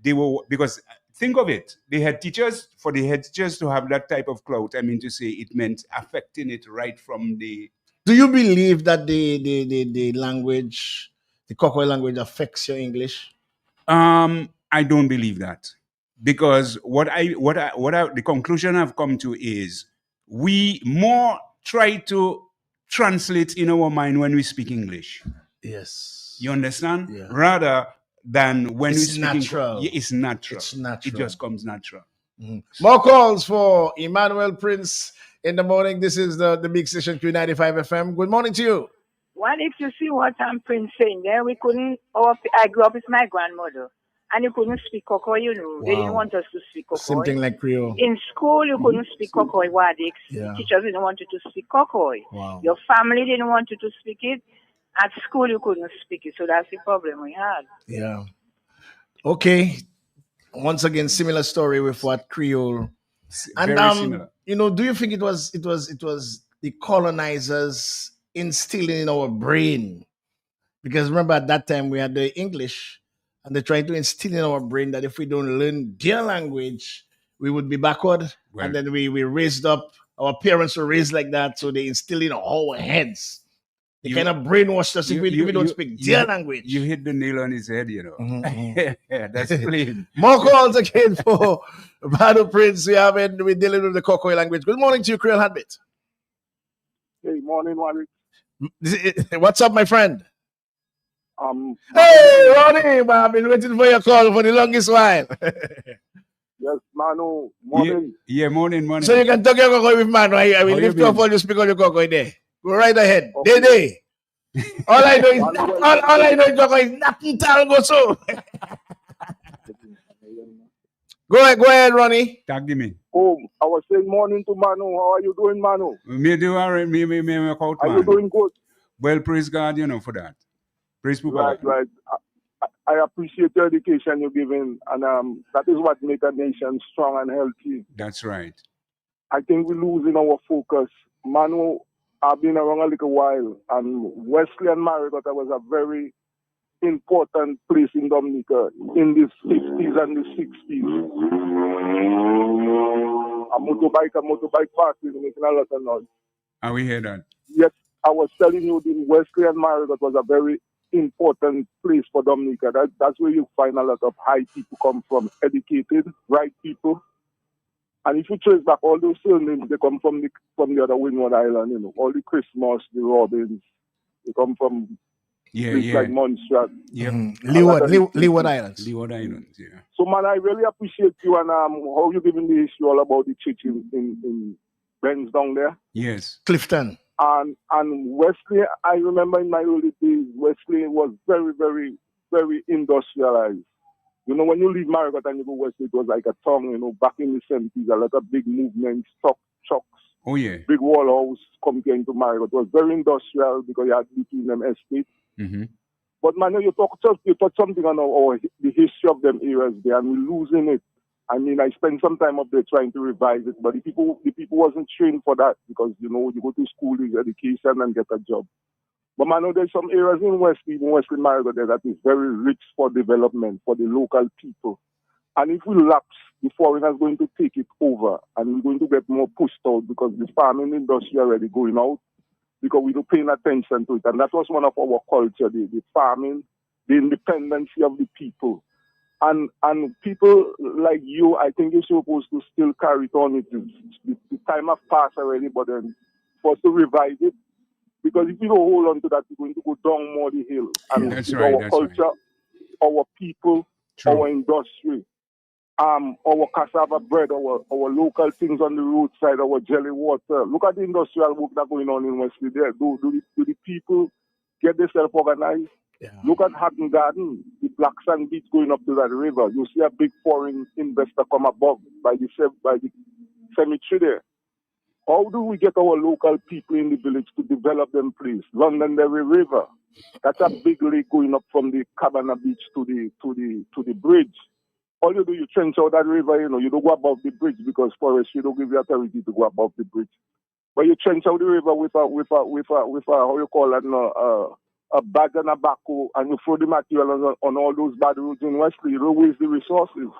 they were, because think of it, for the head teachers to have that type of clout, it meant affecting it right from the... Do you believe that the language, the Cockeye language affects your English? I don't believe that. Because the conclusion I've come to is we more try to translate in our mind when we speak English. Yes. You understand? Yeah. Rather than when we speak natural. It's natural. It's natural. It just comes natural. Mm-hmm. More calls for Emmanuel Prince in the morning. This is the Big Station Q95 FM. Good morning to you. What if you see what Prince saying there? We couldn't. I grew up with my grandmother, and you couldn't speak Kokoi. You know, they didn't Wow. want us to speak Same Kokoi. thing like Creole. In school, you couldn't speak Kokoi. Wadix. Yeah. Teachers didn't want you to speak Kokoi. Wow. Your family didn't want you to speak it. At school, you couldn't speak it. So that's the problem we had. Yeah. Okay. Once again, similar story with what Creole. And Very similar. do you think it was the colonizers instilling in our brain? Because remember at that time we had the English, and they tried to instill in our brain that if we don't learn their language, we would be backward. Well, And then we raised up, our parents were raised like that, so they instill in our heads. They kind of brainwashed us if we don't speak their language. You hit the nail on his head, you know. Mhm. That's plain. More calls again for Battle Prince. We're dealing with the Kokoi language. Good morning to you, Creole Heartbeat. Hey, morning, Wally. What's up, my friend? Hey, Ronnie, I've been waiting for your call for the longest while. Yes, Manu, morning. Yeah, morning. So you can talk your Kokoi with Manu. I will lift you up while you speak on your Kokoi there. Go right ahead. Okay. Day. All I know is Kokoi is nothing go so. Go ahead, Ronnie. Tag me. Oh, I was saying morning to Manu. How are you doing, Manu? Me do all right. Me out, Are you doing good? Well, praise God, for that. Praise Papa. Right. I appreciate your education you're giving, and that is what makes a nation strong and healthy. That's right. I think we're losing our focus. Manu, I've been around a little while, and Wesley and Marigot was a very important place in Dominica in the 50s and the 60s. A motorbike party making a lot of noise. And we hear that. Yes, I was telling you, the Wesley and Marigot was a very important place for Dominica. That's where you find a lot of high people come from, educated, right people. And if you trace back all those surnames, they come from the other Windward Island, all the Christmas, the Robins, they come from places like Montserrat. Yeah. Leeward Islands. Leeward Islands, yeah. So, man, I really appreciate you and how you giving the issue all about the church in Benz down there. Yes. Clifton. And Wesley, I remember in my early days, Wesley was very, very, very industrialized. When you leave Marigot and you go west, it was like a town, back in the 70s, a lot of big movements, trucks. Oh, yeah. Big wall house coming into Marigot. It was very industrial because you had between them estates. Mm-hmm. But, man, you touch something on the history of them areas there, and we're losing it. I mean, I spent some time up there trying to revise it, but the people wasn't trained for that because, you go to school, do education, and get a job. But man, there's some areas in Western Marigot there that is very rich for development for the local people. And if we lapse, the foreigners going to take it over, and we're going to get more pushed out because the farming industry already going out because we don't paying attention to it. And that was one of our culture, the farming, the independency of the people. And people like you, I think you're supposed to still carry it on. The time has passed already, but then for us to revive it. Because if you don't hold on to that, you're going to go down more the hill. And that's right, our culture, our people, our industry, our cassava bread, our local things on the roadside, our jelly water. Look at the industrial work that's going on in Wesley there. Do the people get themselves organized? Yeah. Look at Hatton Garden, the Black Sand Beach going up to that river. You see a big foreign investor come above by the cemetery there. How do we get our local people in the village to develop them, please? Londonderry River, that's a big lake going up from the Cabana Beach to the bridge. All you do, you trench out that river. You don't go above the bridge because forestry don't give you authority to go above the bridge. But you trench out the river with a how you call it, a bag and a backhoe, and you throw the material on all those bad roads in Wesley. You don't waste the resources.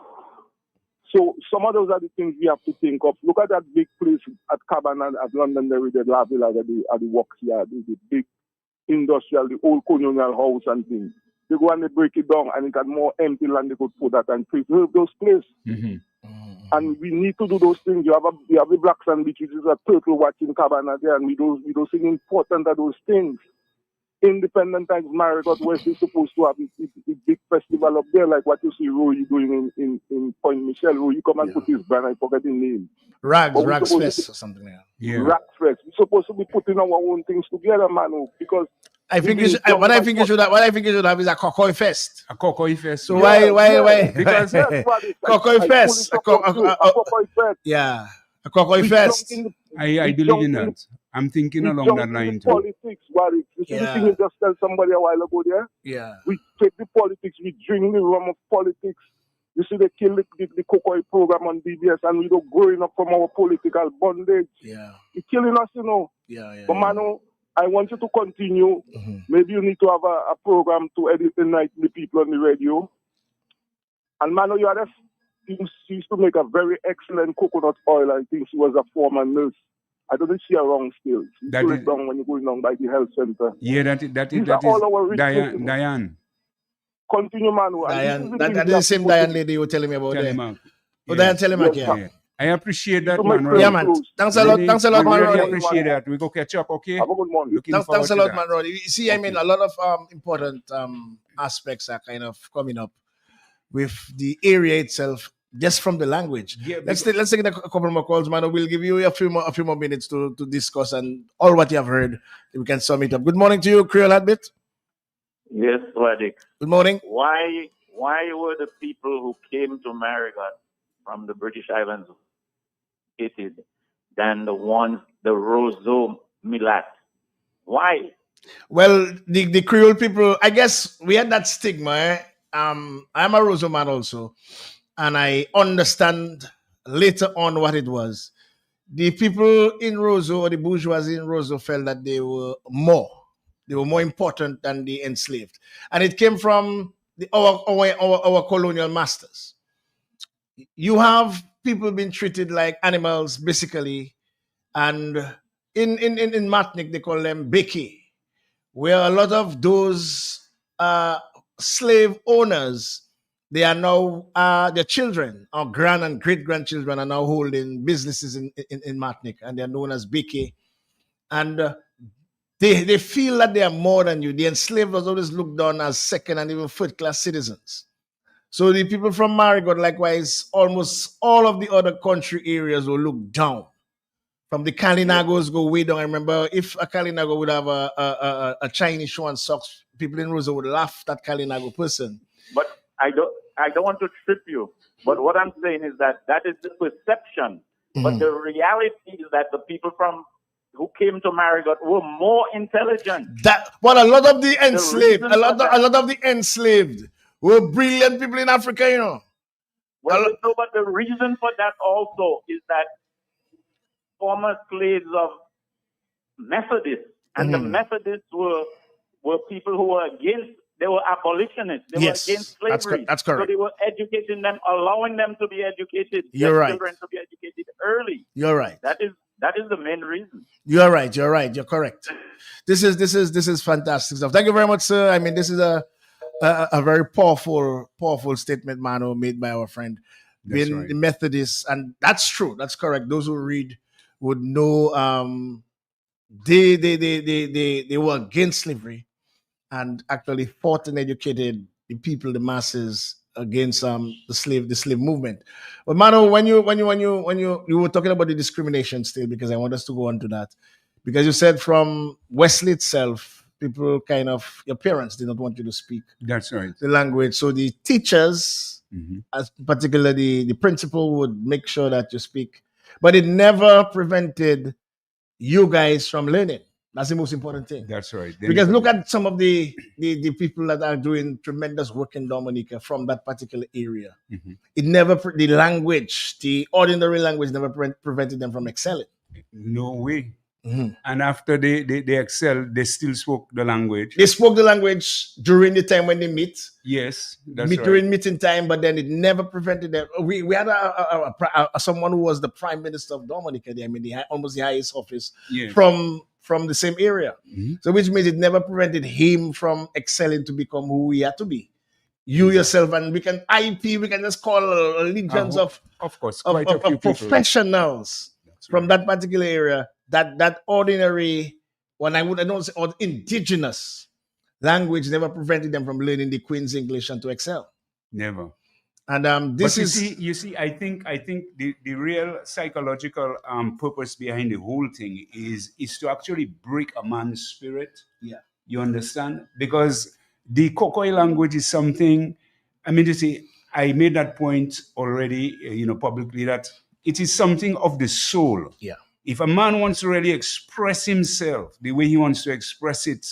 So some of those are the things we have to think of. Look at that big place at Cabana at Londonderry, the La Villa, at the works yard, the big industrial, the old colonial house and things. They go and they break it down, and it had more empty land they could put that and preserve those places. Mm-hmm. And we need to do those things. You have the Black Sand Beach, which is a turtle watching Cabana there, and we don't see the importance of those things. Independent Times Marigot West is supposed to have a big festival up there, like what you see Roy doing in Point Michel. Roy come and put his brand, I forget the name. Rags Fest or something like that. Yeah. Rags Fest. We're supposed to be putting our own things together, man, because I think you should, what I think you should have is a Cocoy Fest. A Cocoy Fest. So why? Because Cocoy Fest. A Cocoy Fest. Yeah, a Cocoy Fest. I believe in that. I'm thinking along that line too. Politics, what it? You see the thing you just tell somebody a while ago there? Yeah. We take the politics, we drink the rum of politics. You see, they kill the Cocoy program on BBS, and we don't growing up from our political bondage. Yeah. It's killing us, you know. Yeah. But, Manu, I want you to continue. Mm-hmm. Maybe you need to have a program to enlighten the people on the radio. And, Manu, she used to make a very excellent coconut oil. I think she was a former nurse. I don't see her wrong still. She pull it down when you're going down by the health center. Yeah, that is all our Diane. Continue, Manu. Diane, that is the same Diane lady you were telling me about there. Oh, Diane Telemark, yeah. I appreciate that, man. Yeah, man. Thanks a lot, man. I really appreciate that. We go catch up, okay? Have a good morning. Thanks a lot, man, Roddy. You see, I mean, a lot of important aspects are kind of coming up with the area itself, just from the language. Yeah, let's take a couple more calls, man. We'll give you a few more minutes to discuss and all what you have heard. We can sum it up. Good morning to you, Creole Heartbeat. Yes, Wadik. Good morning. Why were the people who came to Marigot from the British Islands hated than the Roseau Milat? Why? Well, the Creole people, I guess we had that stigma. I'm a Roseau man also, and I understand later on what it was. The people in Roseau, or the bourgeoisie in Roseau, felt that they were more important than the enslaved, and it came from our colonial masters. You have people being treated like animals, basically, and in Martinique they call them beki, where a lot of those slave owners, they are now their children, our grand and great grandchildren, are now holding businesses in Martinique, and they are known as beki, and they feel that they are more than you. The enslaved was always looked down as second and even third class citizens. So the people from Marigot, likewise, almost all of the other country areas will look down. From the Kalinagos go way down. I remember if a Kalinago would have a Chinese shoe and socks, people in Roseau would laugh at Kalinago person. But I don't want to trip you. But what I'm saying is that is the perception. Mm-hmm. But the reality is that the people who came to Marigot were more intelligent. A lot of the enslaved, a lot of the enslaved were brilliant people in Africa, you know. Well, but the reason for that also is that former slaves of Methodists, and the Methodists were people who were they were abolitionists. They were against slavery. That's correct. So they were educating them, allowing them to be educated. You're right. Children to be educated early. You're right. That is the main reason. You're right. You're correct. This is fantastic stuff. Thank you very much, sir. I mean, this is a very powerful statement, Mano, made by our friend. Being right. The Methodists, and that's true. That's correct. Those who read would know they were against slavery and actually fought and educated the people, the masses, against the slave movement. But Mano, when you were talking about the discrimination still, because I want us to go on to that, because you said from Wesley itself, people your parents did not want you to speak. That's right. The language. So the teachers, as particularly the principal, would make sure that you speak. But it never prevented you guys from learning. That's the most important thing. That's right. Because look at some of the people that are doing tremendous work in Dominica from that particular area. Mm-hmm. It never, the language, the ordinary language never prevented them from excelling. No way. Mm-hmm. And after they excelled, they still spoke the language. They spoke the language during the time when they meet. Yes, that's right. During meeting time, but then it never prevented them. We had someone who was the Prime Minister of Dominica. I mean, almost the highest office from the same area. Mm-hmm. So which means it never prevented him from excelling to become who he had to be. You yourself, and we can just call legions of course, quite a few professionals from that particular area. That ordinary, when I don't say, or indigenous language never prevented them from learning the Queen's English and to excel. Never. And you see, I think the real psychological purpose behind the whole thing is to actually break a man's spirit. Yeah. You understand? Because the Kokoi language is something, I mean to say, I made that point already, publicly, that it is something of the soul. Yeah. If a man wants to really express himself the way he wants to express it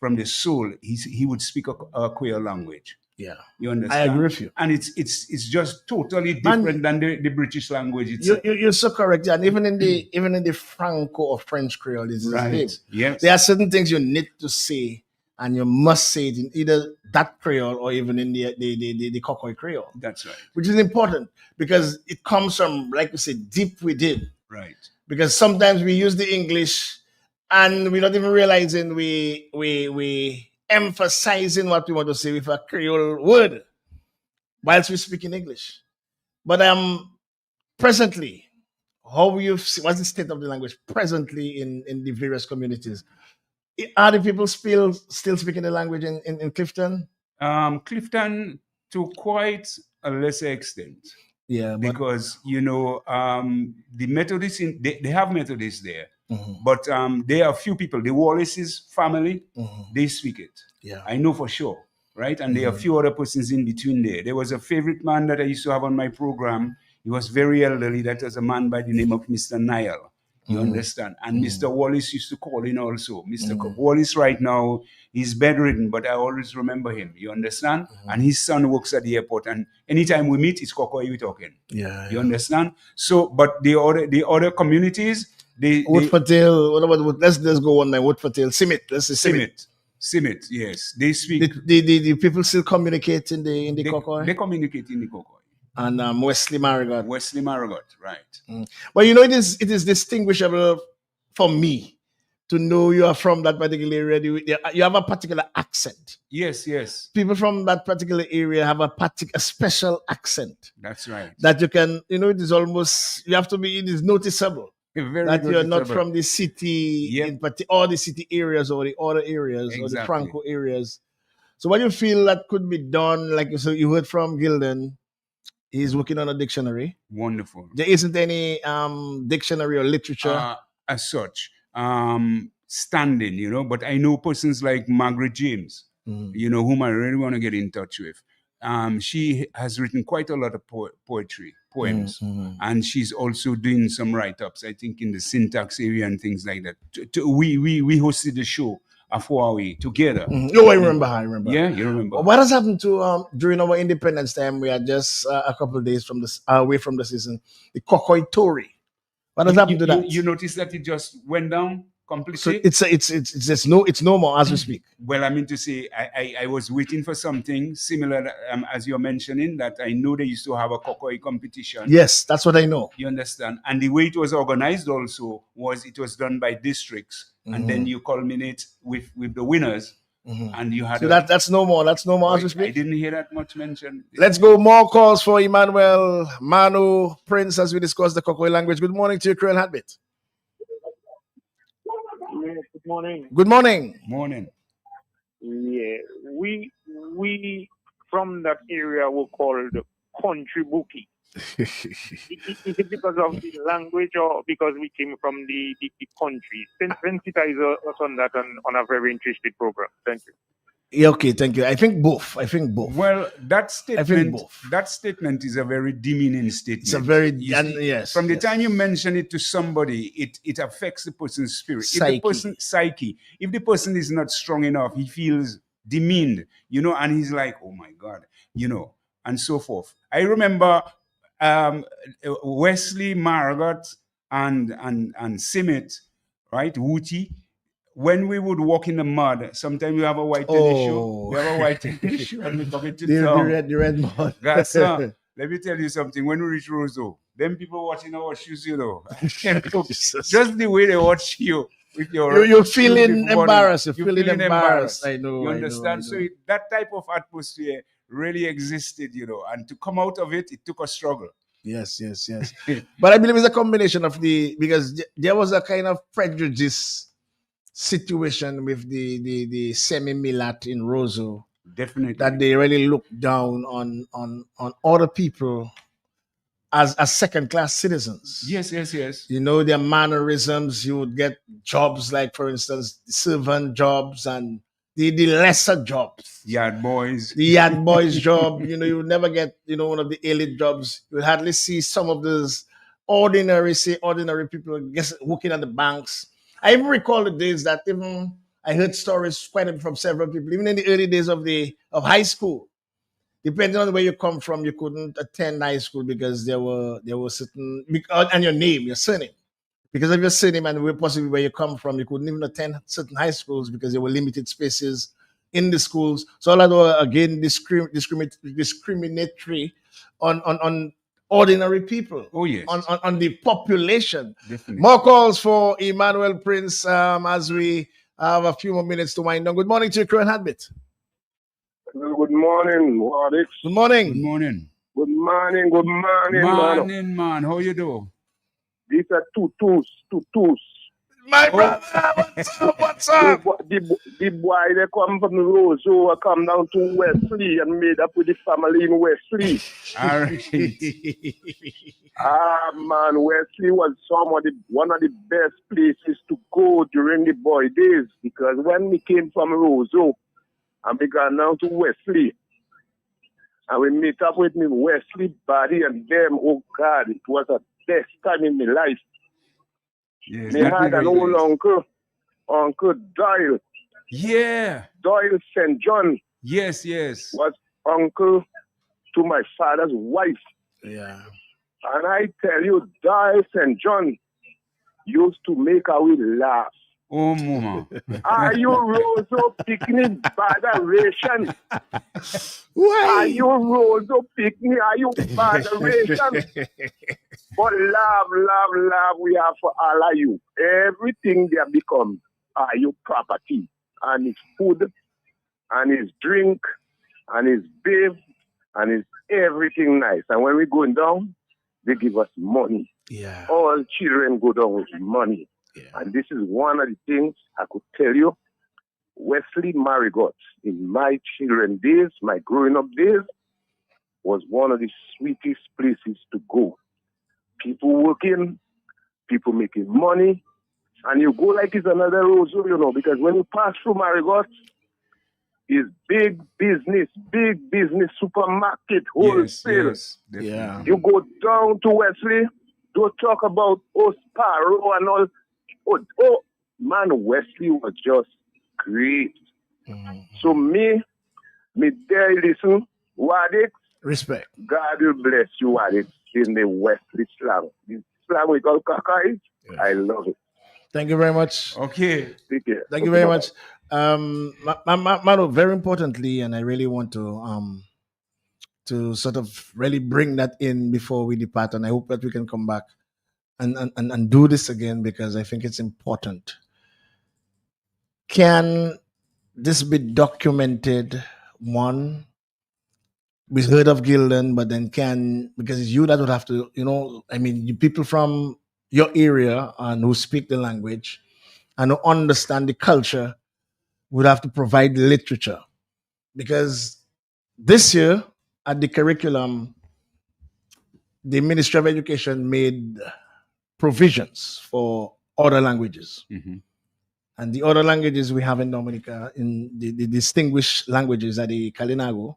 from the soul, he would speak a Creole language. Yeah. You I understand? agree with you. And it's just totally different than the British language itself. You're so correct. And even in the Franco or French Creole, this is the Right. same. Yes. There are certain things you need to say, and you must say it in either that Creole or even in the Kokoi Creole. That's right. Which is important because it comes from, like we said, deep within. Right. Because sometimes we use the English and we're not even realizing we emphasizing what we want to say with a Creole word whilst we speak in English. But presently, what's the state of the language presently in the various communities? Are the people still speaking the language in Clifton? Clifton to quite a lesser extent. Yeah, because the Methodists they have Methodists there, Mhm. but there are a few people. The Wallace's family, Mhm. they speak it. Yeah. I know for sure, right? And there are a few other persons in between there. There was a favorite man that I used to have on my program. He was very elderly. That was a man by the name of Mr. Nile. You understand? And Mr. Wallace used to call in also. Mr. Wallace right now, he's bedridden, but I always remember him. You understand? And his son works at the airport. And anytime we meet, it's Kokoi we talking. Yeah. You understand? So, but the other communities, Woodfortail, what about let's go one night. Woodfortail, Simit. Let's say Simit, yes. They speak. The people still communicate in the Kokoi? They communicate in the Kokoi. And Wesley Marigot. Wesley Marigot, right. Well, it is distinguishable for me to know you are from that particular area. You have a particular accent. Yes, yes. People from that particular area have a special accent. That's right. That you can, it is almost, it is noticeable. Very that you're not noticeable. from the city, or the city areas or the other areas or the Franco areas. So what do you feel that could be done? Like you heard from Gilden, he's working on a dictionary. Wonderful. There isn't any dictionary or literature as such standing, but I know persons like Margaret James, whom I really want to get in touch with. She has written quite a lot of poems, and she's also doing some write-ups, I think, in the syntax area and things like that. We hosted the show of Huawei together. I remember. Yeah, you remember. What has happened to during our independence time? We are just a couple of days from away from the season. The Kokoi Tory. What has happened to that? You notice that it just went down completely. So it's no more as we speak. Well, I mean to say, I was waiting for something similar as you're mentioning, that I know they used to have a Kokoi competition. Yes, that's what I know. You understand? And the way it was organized also it was done by districts, and then you culminate with the winners. And you had that's no more. That's no more as we speak. I didn't hear that much mentioned. Let's go. More calls for Emmanuel, Manu, Prince, as we discuss the Kokoi language. Good morning to you, Creole Heartbeat. Yes, good morning. Good morning. Morning. Yeah, we from that area were called country bookie. Is it because of the language or because we came from the country? Sensitize us on that on a very interesting program. Thank you. Yeah, okay, thank you. I think both. Well, that statement is a very demeaning statement. It's a very yes. From the time you mention it to somebody, it affects the person's spirit. Psyche. If the person is not strong enough, he feels demeaned, and he's like, oh my God, and so forth. I remember Wesley Marigot and Simit, right? Wooty. When we would walk in the mud, sometimes we have a white tennis shoe. We have a white tennis shoe and we come into town. The red mud. Guys, let me tell you something. When we reach Roseau, them people watching our shoes, just the way they watch you with you're feeling embarrassed. You're feeling embarrassed. I know. You understand? So that type of atmosphere really existed, and to come out of it, it took a struggle. Yes. But I believe it's a combination of because there was a kind of prejudice situation with the semi-millat in Roseau. Definitely. That they really look down on other people as second-class citizens. Yes. Their mannerisms. You would get jobs like, for instance, servant jobs and the lesser jobs. Yard boys. The yard boys job, you would never get, one of the elite jobs. You hardly see some of those ordinary people working at the banks. I even recall the days that even I heard stories quite a bit from several people, even in the early days of high school. Depending on where you come from, you couldn't attend high school because there were certain, and your name, your surname. Because of your surname and possibly where you come from, you couldn't even attend certain high schools because there were limited spaces in the schools. So all that were again discriminatory on ordinary people. Oh yes. On the population. Definitely. More calls for Emmanuel Prince as we have a few more minutes to wind down. Good morning to you, Creole Heartbeat. Good morning, Wadix. Good morning. Good morning. Good morning, Morning, man. How you do? These are tutus. My brother, what's up? The boy, they come from the Roseau, come down to Wesley and made up with the family in Wesley. All right. Man, Wesley was one of the best places to go during the boy days, because when we came from Roseau and we got down to Wesley, and we meet up with me, Wesley, Buddy, and them, oh God, it was the best time in my life. Yes, they had an old Uncle Doyle. Yeah. Doyle St. John. Yes. Was uncle to my father's wife. Yeah. And I tell you, Doyle St. John used to make our laugh. Oh, mama. Are you Roseau picnic botheration? Are you Roseau picnic? Are you botheration? But love we have for all of you. Everything they have become are your property. And it's food, and it's drink, and it's babe, and it's everything nice. And when we're going down, they give us money. Yeah. All children go down with money. Yeah. And this is one of the things I could tell you. Wesley Marigot, in my children days, my growing up days, was one of the sweetest places to go. People working, people making money, and you go like it's another Roseau, because when you pass through Marigot, it's big business supermarket, wholesale. Yes, yeah. You go down to Wesley, don't talk about Sparrow and all. Oh, man, Wesley was just great. Mm-hmm. So me there listen, Wadix. Respect. God will bless you, Wadix, in the Wesley slang. The slang we call kakais, yeah. I love it. Thank you very much. Okay. Take care. Thank you very much. Mano, very importantly, and I really want to sort of really bring that in before we depart, and I hope that we can come back and do this again, because I think it's important. Can this be documented? One, we heard of Gildan, but then because it's you that would have to, you people from your area and who speak the language and who understand the culture would have to provide the literature. Because this year at the curriculum, the Ministry of Education made provisions for other languages. Mm-hmm. And the other languages we have in Dominica, in the distinguished languages, are the Kalinago,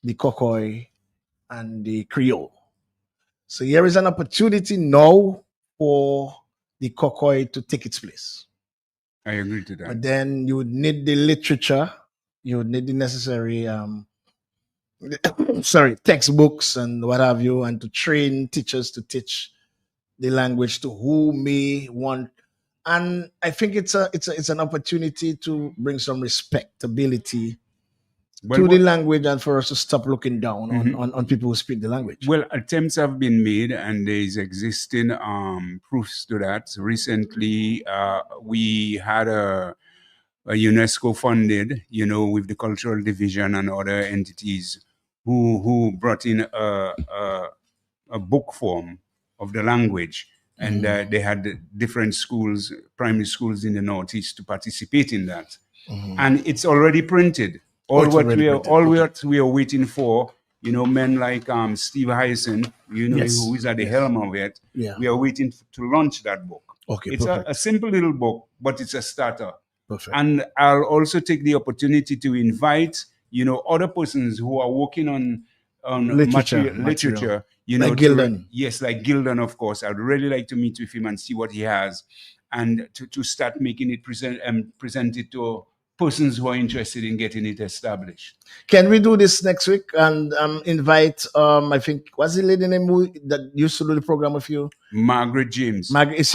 the Kokoi, and the Creole. So here is an opportunity now for the Kokoi to take its place. I agree to that. But then you would need the literature, you would need the necessary textbooks and what have you, and to train teachers to teach the language to who may want. And I think it's an opportunity to bring some respectability to the language, and for us to stop looking down on people who speak the language. Well, attempts have been made, and there is existing proofs to that. Recently, we had a UNESCO funded, with the cultural division and other entities who brought in a book form of the language. And they had different schools, primary schools in the Northeast, to participate in that. Mm-hmm. And it's already printed. All what we are waiting for, men like Steve Hyson, who is at the helm of it. Yeah. We are waiting to launch that book. Okay, it's a simple little book, but it's a starter. Perfect. And I'll also take the opportunity to invite, other persons who are working on literature, Like Gildan. yes, like Gildan, of course. I'd really like to meet with him and see what he has, and to start making it present it to persons who are interested in getting it established. Can we do this next week and invite? I think what's the lady name that used to do the program with you? Margaret James. Is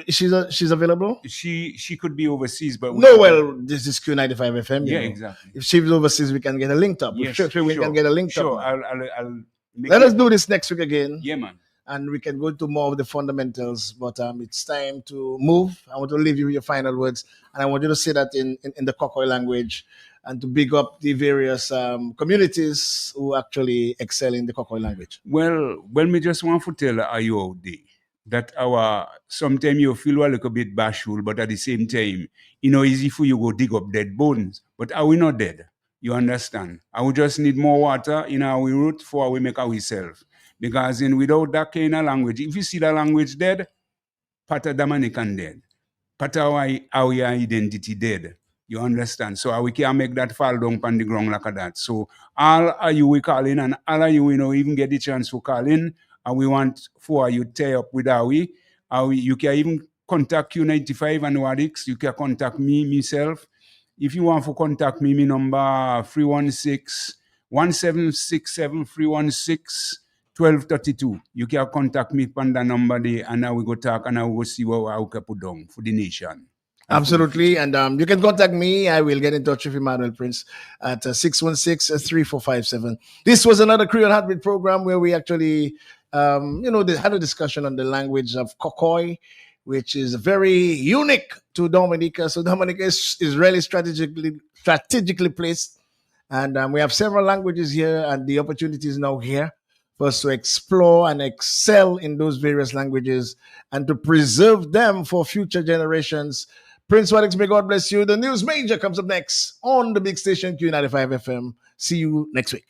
she's available? She could be overseas, but this is Q95 FM. Yeah, exactly. If she's overseas, we can get a linked up. Yes, sure, we can get a linked up. Sure, I'll let us do this next week again. Yeah, man. And we can go into more of the fundamentals. But it's time to move. I want to leave you with your final words, and I want you to say that in the Kokoi language, and to big up the various communities who actually excel in the Kokoi language. Well, me just want to tell you out there that sometimes you feel a little bit bashful, but at the same time, easy for you go dig up dead bones. But are we not dead? You understand? I would just need more water in our root for we make ourselves. Because without that kind of language, if you see the language dead, part of Dominican dead. Part of our identity dead. You understand? So we can't make that fall down on the ground like that. So all of you we call in, and all of you, even get the chance to call in, and we want for you tie up with you can even contact Q95 and Wadix. You can contact me, myself. If you want to contact me, my number 316-1767-316-1232. You can contact me on that number there, and I will go talk, and I will see what I can put down for the nation. Absolutely. And you can contact me. I will get in touch with Emmanuel Prince at 616-3457. This was another Creole Heartbeat program where we actually, had a discussion on the language of Kokoi, which is very unique to Dominica. So Dominica is really strategically placed. And we have several languages here, and the opportunity is now here for us to explore and excel in those various languages and to preserve them for future generations. Prince Wadix, may God bless you. The News Major comes up next on the big station Q95 FM. See you next week.